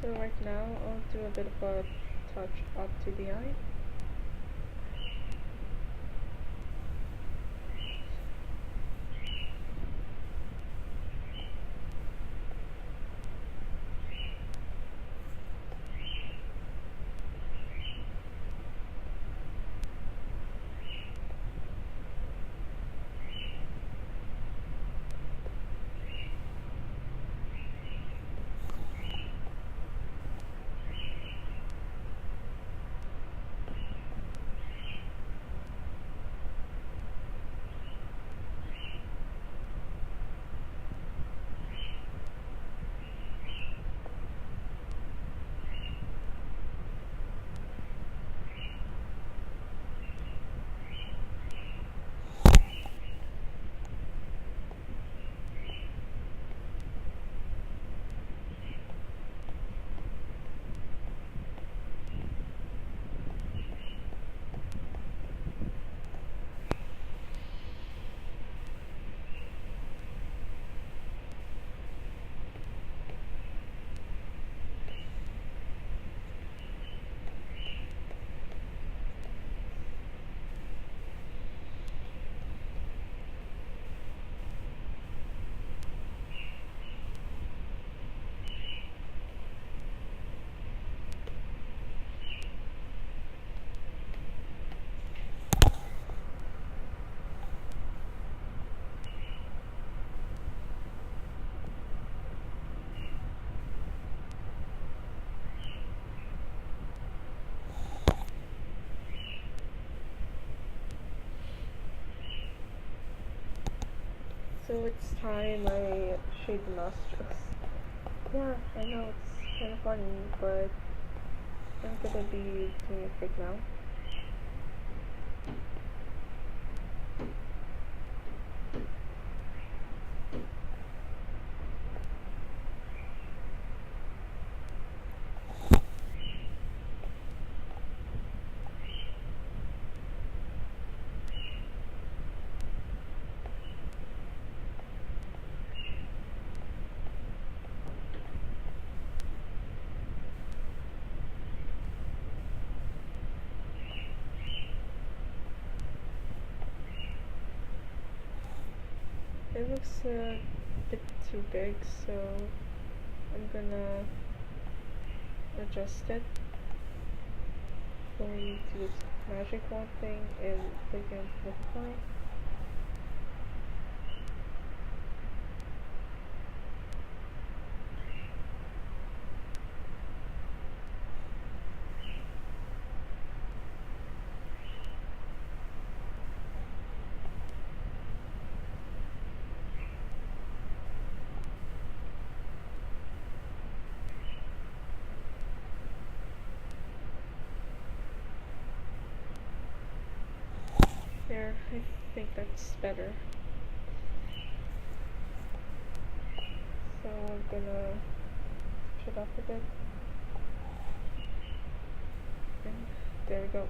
So right now I'll do a bit of a touch up to the eye. So it's time I shade the nostrils. Yeah, I know it's kind of funny, but I'm gonna be doing it right now. It looks a bit too big, so I'm gonna adjust it. Going to this magic wand thing and click and multiply. There, I think that's better. So I'm gonna push it up a bit. And there we go.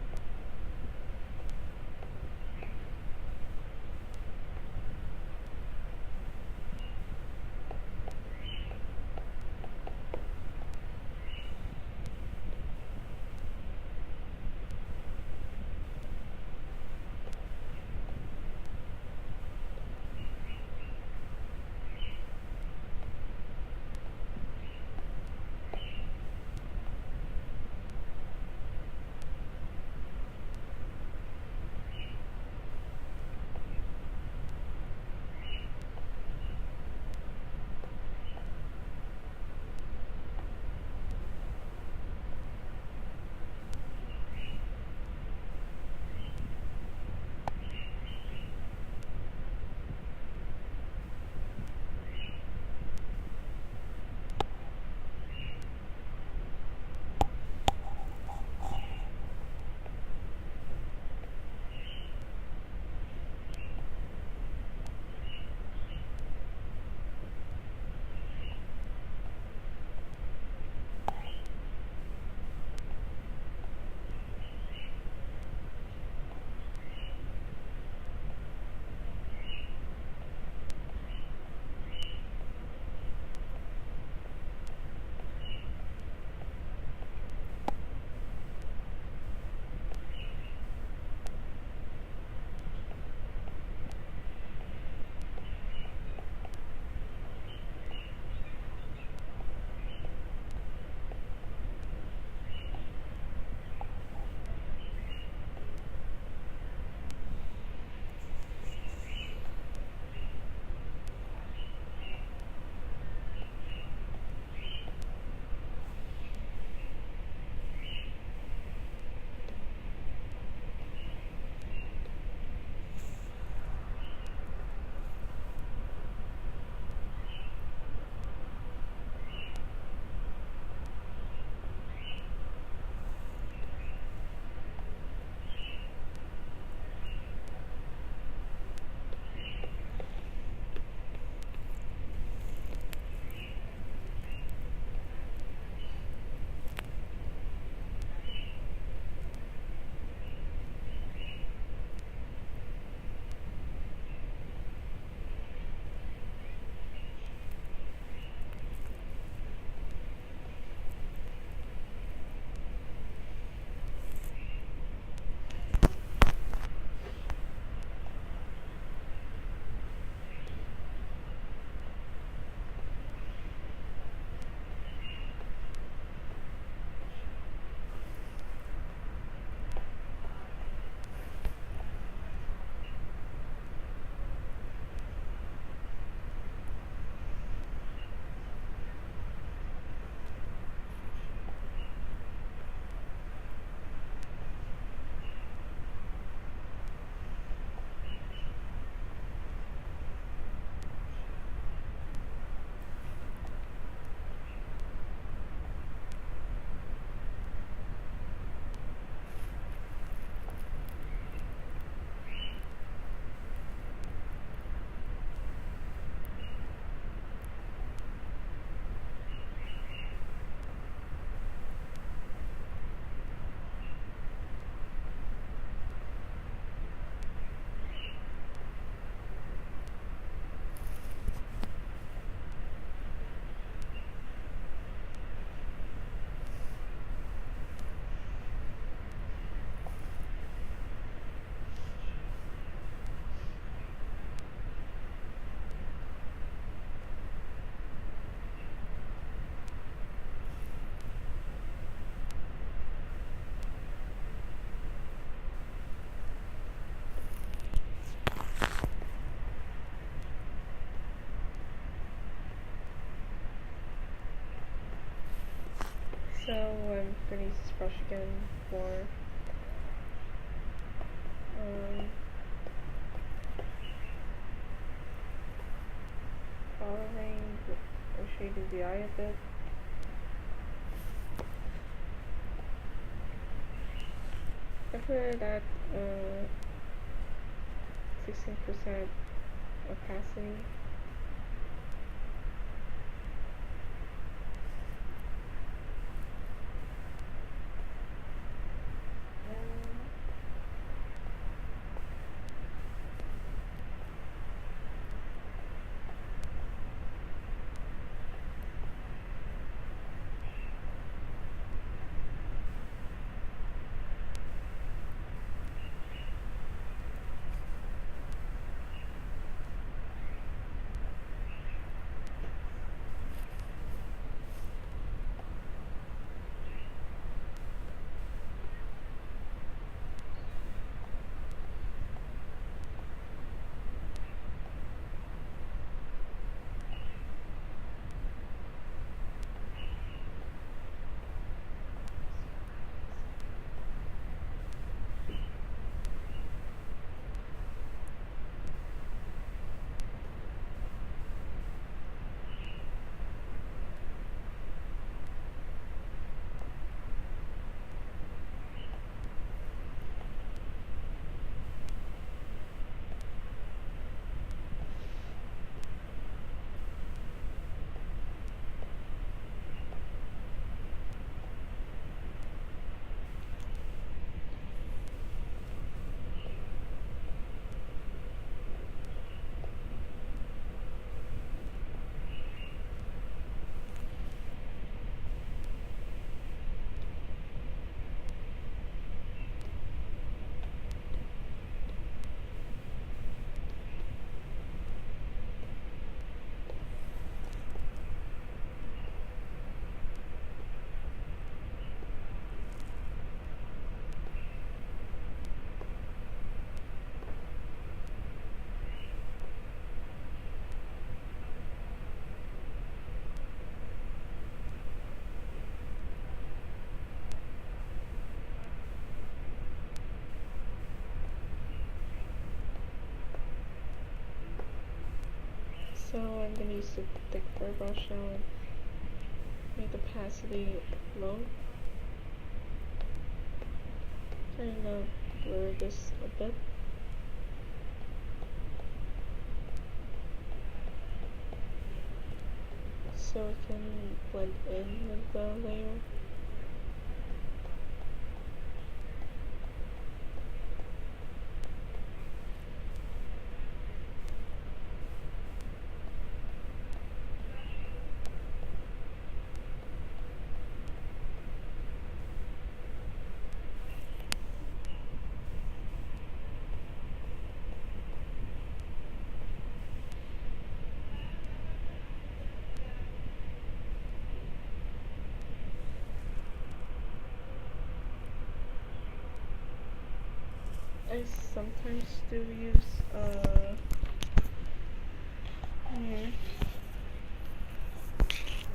So I'm gonna use this brush again for coloring or shading the eye a bit. After that, 16% opacity. So I'm going to use the thick fur brush now and make the opacity low. Trying to blur this a bit. So it can blend in with the layer. I sometimes do use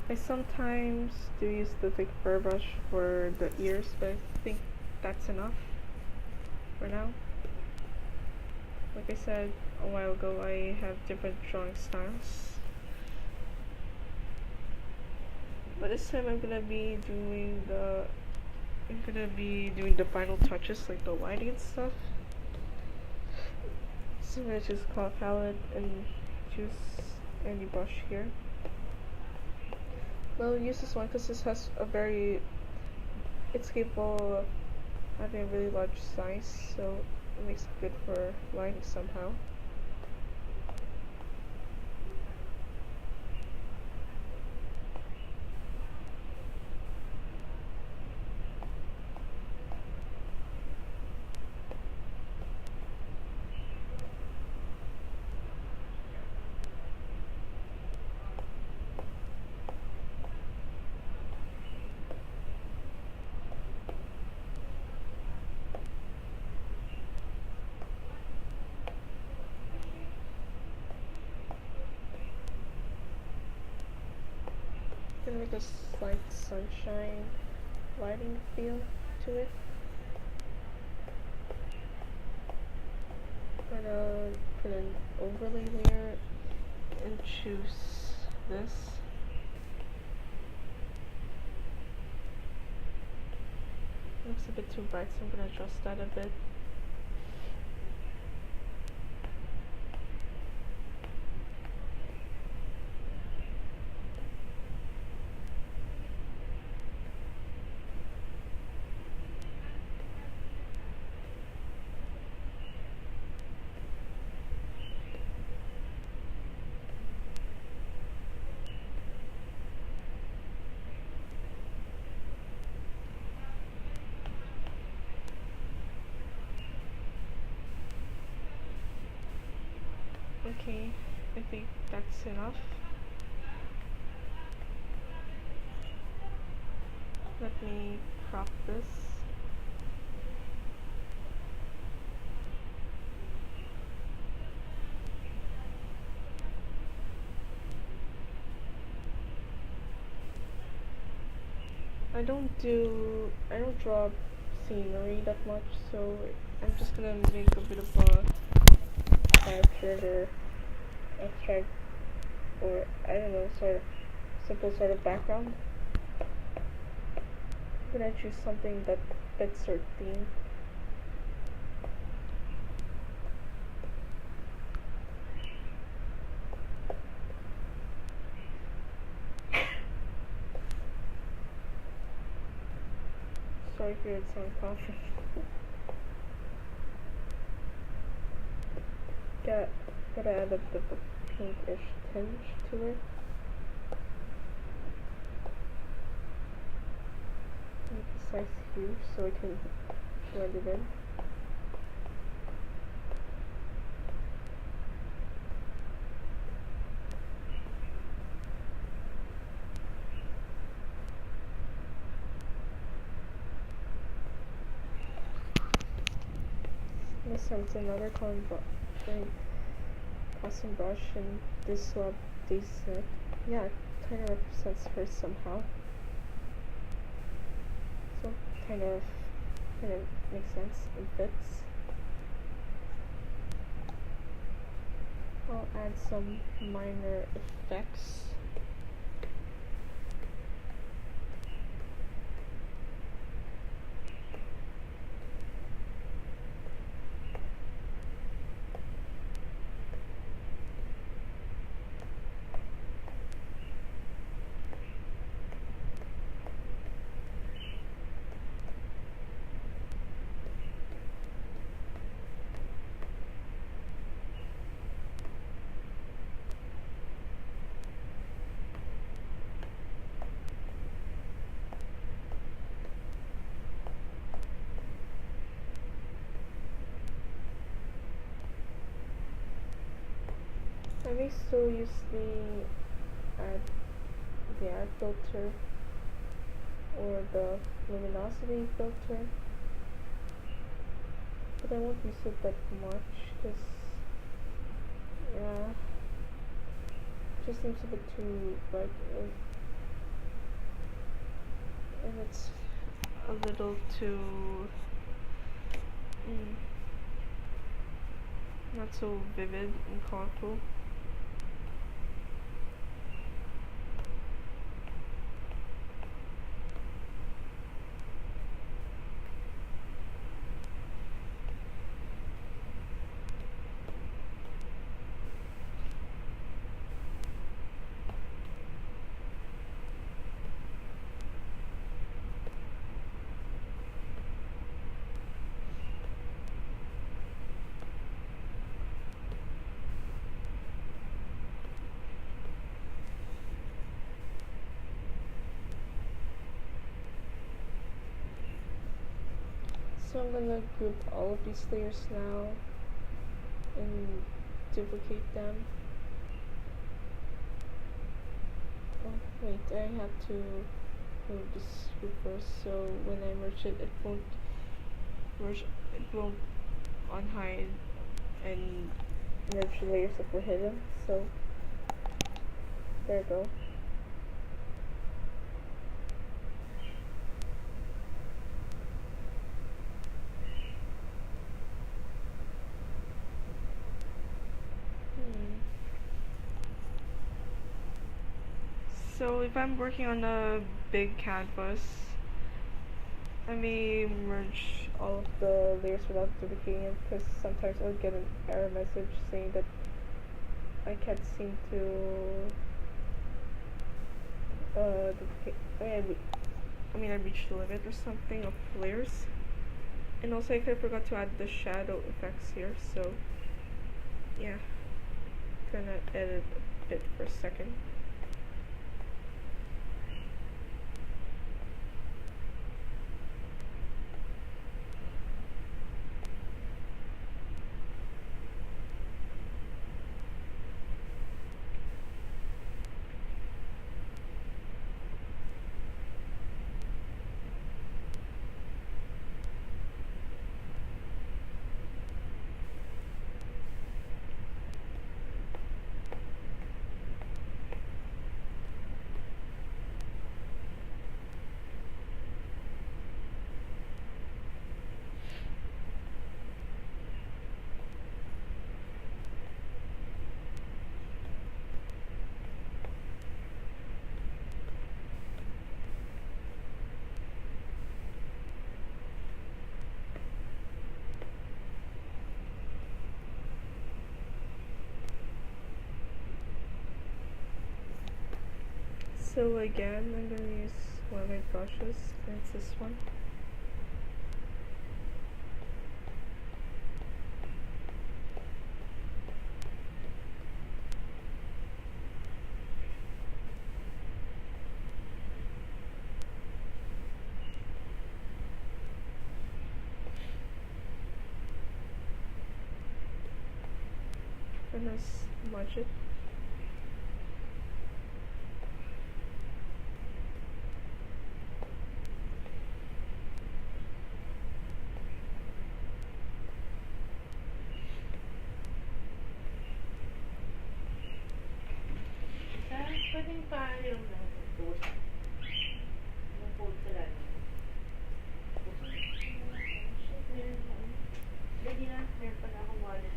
I sometimes do use the thick fur brush for the ears, but I think that's enough for now. Like I said a while ago, I have different drawing styles, but this time I'm gonna be doing the final touches, like the lighting and stuff. So I'm gonna choose color palette and choose any brush here. I'll use this one because this has it's capable of having a really large size, so it makes it good for lighting somehow. Gonna make a slight sunshine lighting feel to it. I'm gonna put an overlay layer and choose this. Looks a bit too bright, so I'm gonna adjust that a bit. Okay, I think that's enough. Let me crop this. I don't draw scenery that much, so I'm just gonna make a bit of a character or abstract, or I don't know, sort of simple sort of background. I'm gonna choose something that fits our theme. Sorry for the sound coughing. Gotta add a bit of a pinkish tinge to it. Make the size huge so I can blend it in. This one's another custom brush, and this one, yeah, it kind of represents her somehow. So kind of makes sense and fits. I'll add some minor effects. I may still use the add filter or the luminosity filter, but I won't use it that much because yeah, it just seems a bit too bright and it's a little too not so vivid and colorful. So I'm gonna group all of these layers now and duplicate them. Oh wait, I have to move this group first, so when I merge it, it won't unhide and merge the layers that were hidden. So there you go. So if I'm working on a big canvas, I may merge all of the layers without duplicating it, because sometimes I'll get an error message saying that I can't seem to duplicate. I reached the limit or something of layers. And also I forgot to add the shadow effects here, so yeah, gonna edit it for a second. So again, I'm gonna use one of my brushes, and it's this one. And I'll smudge it. Pwedeng pa yung post. Yung post sila. Ready na. Meron pa na akong wallet.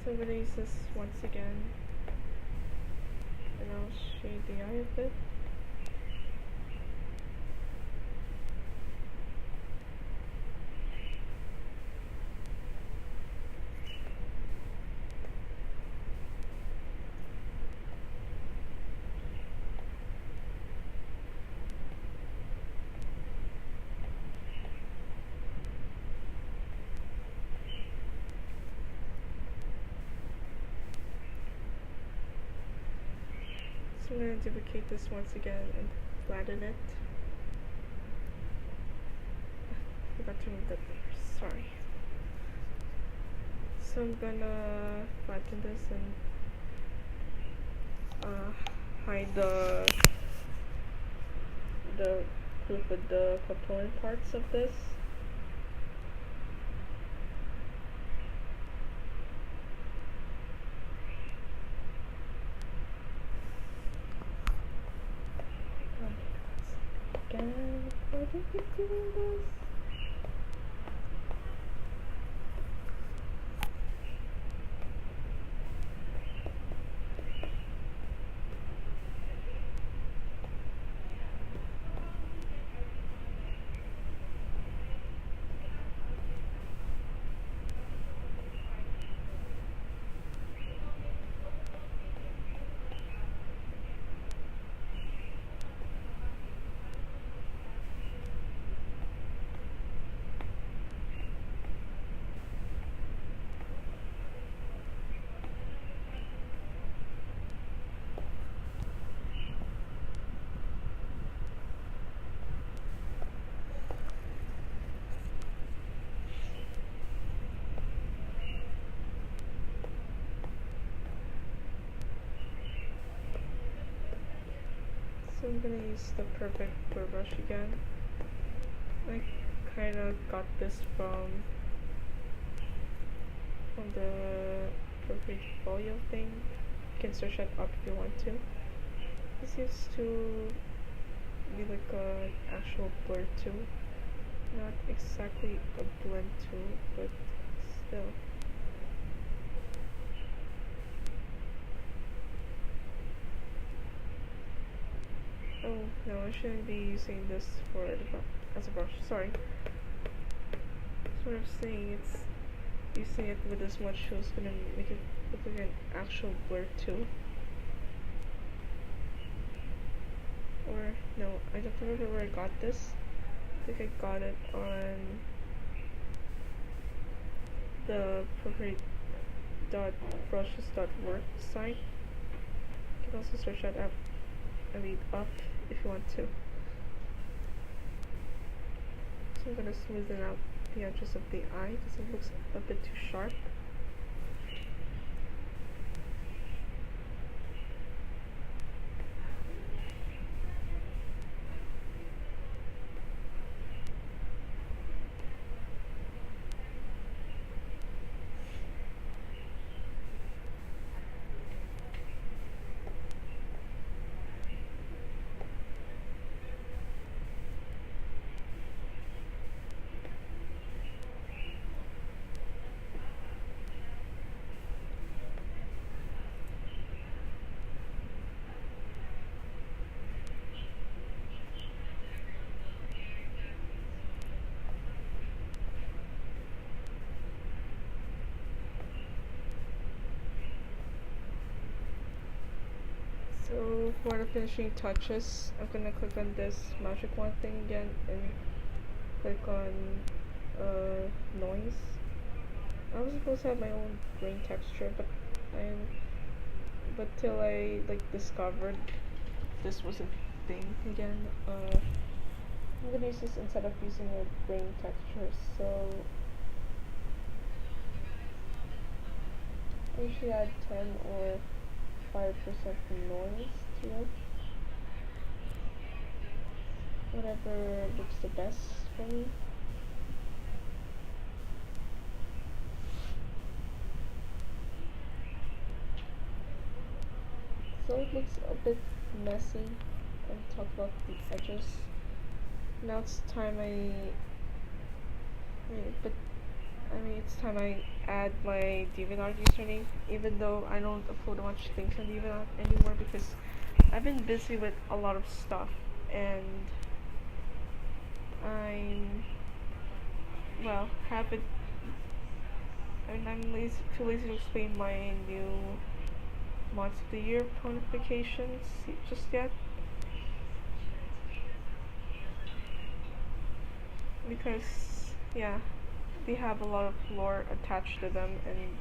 So I'm gonna use this once again, and I'll shade the eye a bit. So I'm going to duplicate this once again and flatten it. Forgot to remove that layer, sorry. So I'm gonna flatten this and hide the group with the component parts of this. Again, why do you keep doing this? I'm gonna use the perfect blur brush again. I kinda got this from the perfect volume thing. You can search that up if you want to. This used to be like an actual blur tool. Not exactly a blend tool, but still. Oh no, I shouldn't be using this as a brush. Sorry. That's what I was saying. It's using it with this much tool is gonna make it look like an actual blur tool. Or no, I don't remember where I got this. I think I got it on the appropriate.brushes.work site. You can also search that up if you want to. So I'm gonna smoothen out the edges of the eye because it looks a bit too sharp. So for the finishing touches, I'm gonna click on this magic wand thing again and click on noise. I was supposed to have my own grain texture, but till I discovered this was a thing again. I'm gonna use this instead of using a grain texture. So I usually add 10 or 5% noise to it. Whatever looks the best for me. So it looks a bit messy. I'll talk about the edges. Now it's time it's time I add my DeviantArt username, even though I don't upload much things on DeviantArt anymore because I've been busy with a lot of stuff and I'm too lazy to explain my new months of the year notifications just yet. Because they have a lot of lore attached to them and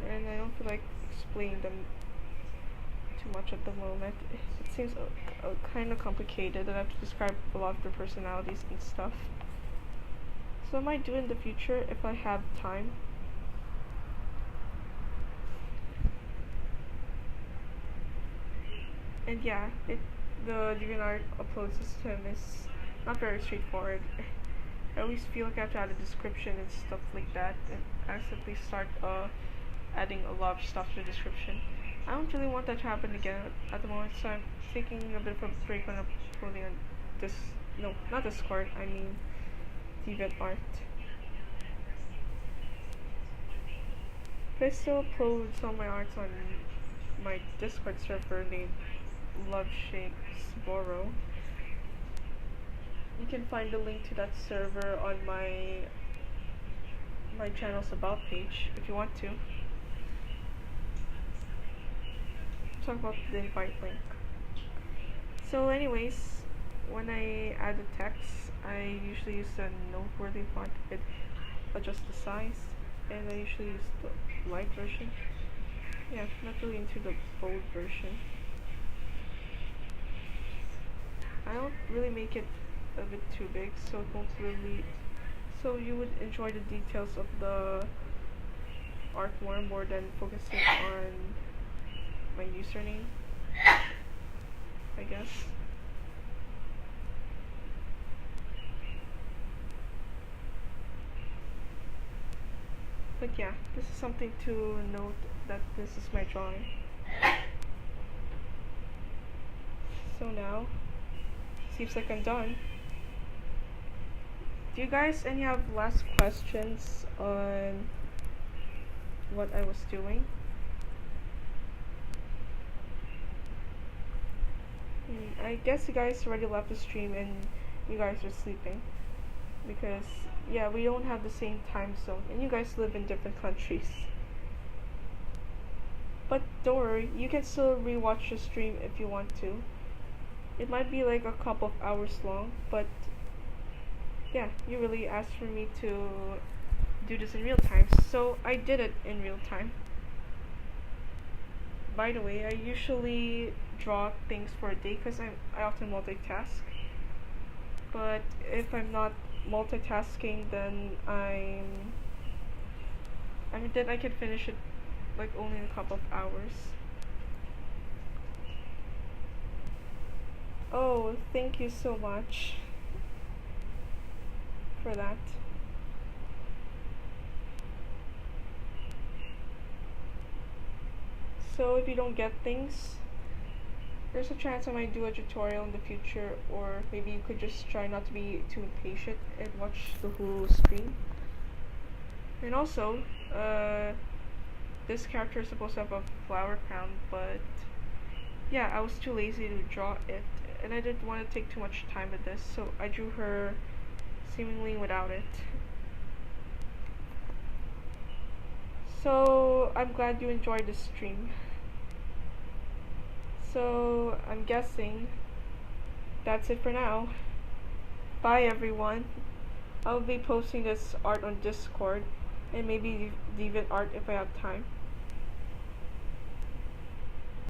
I don't feel like explaining them too much at the moment. It seems kind of complicated and I have to describe a lot of their personalities and stuff. So I might do in the future if I have time. And the DeviantArt upload system is not very straightforward. I always feel like I have to add a description and stuff like that, and accidentally start adding a lot of stuff to the description. I don't really want that to happen again at the moment, so I'm taking a bit of a break on uploading on not Discord, I mean DeviantArt. But I still upload some of my arts on my Discord server named LoveShakesBorrow. You can find the link to that server on my channel's about page if you want to. Talk about the invite link. So anyways, when I add the text, I usually use the noteworthy font. It adjusts the size, and I usually use the light version. Yeah, not really into the bold version. I don't really make it a bit too big, so you would enjoy the details of the art more than focusing on my username. I guess. But yeah, this is something to note, that this is my drawing. So now, seems like I'm done. Do you guys any have last questions on what I was doing? I guess you guys already left the stream and you guys are sleeping. Because, yeah, we don't have the same time zone and you guys live in different countries. But don't worry, you can still rewatch the stream if you want to. It might be like a couple of hours long, but yeah, you really asked for me to do this in real time, so I did it in real time. By the way, I usually draw things for a day because I often multitask. But if I'm not multitasking, then then I can finish it like only in a couple of hours. Oh, thank you so much for that. So if you don't get things, there's a chance I might do a tutorial in the future, or maybe you could just try not to be too impatient and watch the whole stream. And also, this character is supposed to have a flower crown, but yeah, I was too lazy to draw it, and I didn't want to take too much time with this, so I drew her seemingly without it. So I'm glad you enjoyed this stream. So I'm guessing that's it for now. Bye everyone. I'll be posting this art on Discord and maybe DeviantArt if I have time.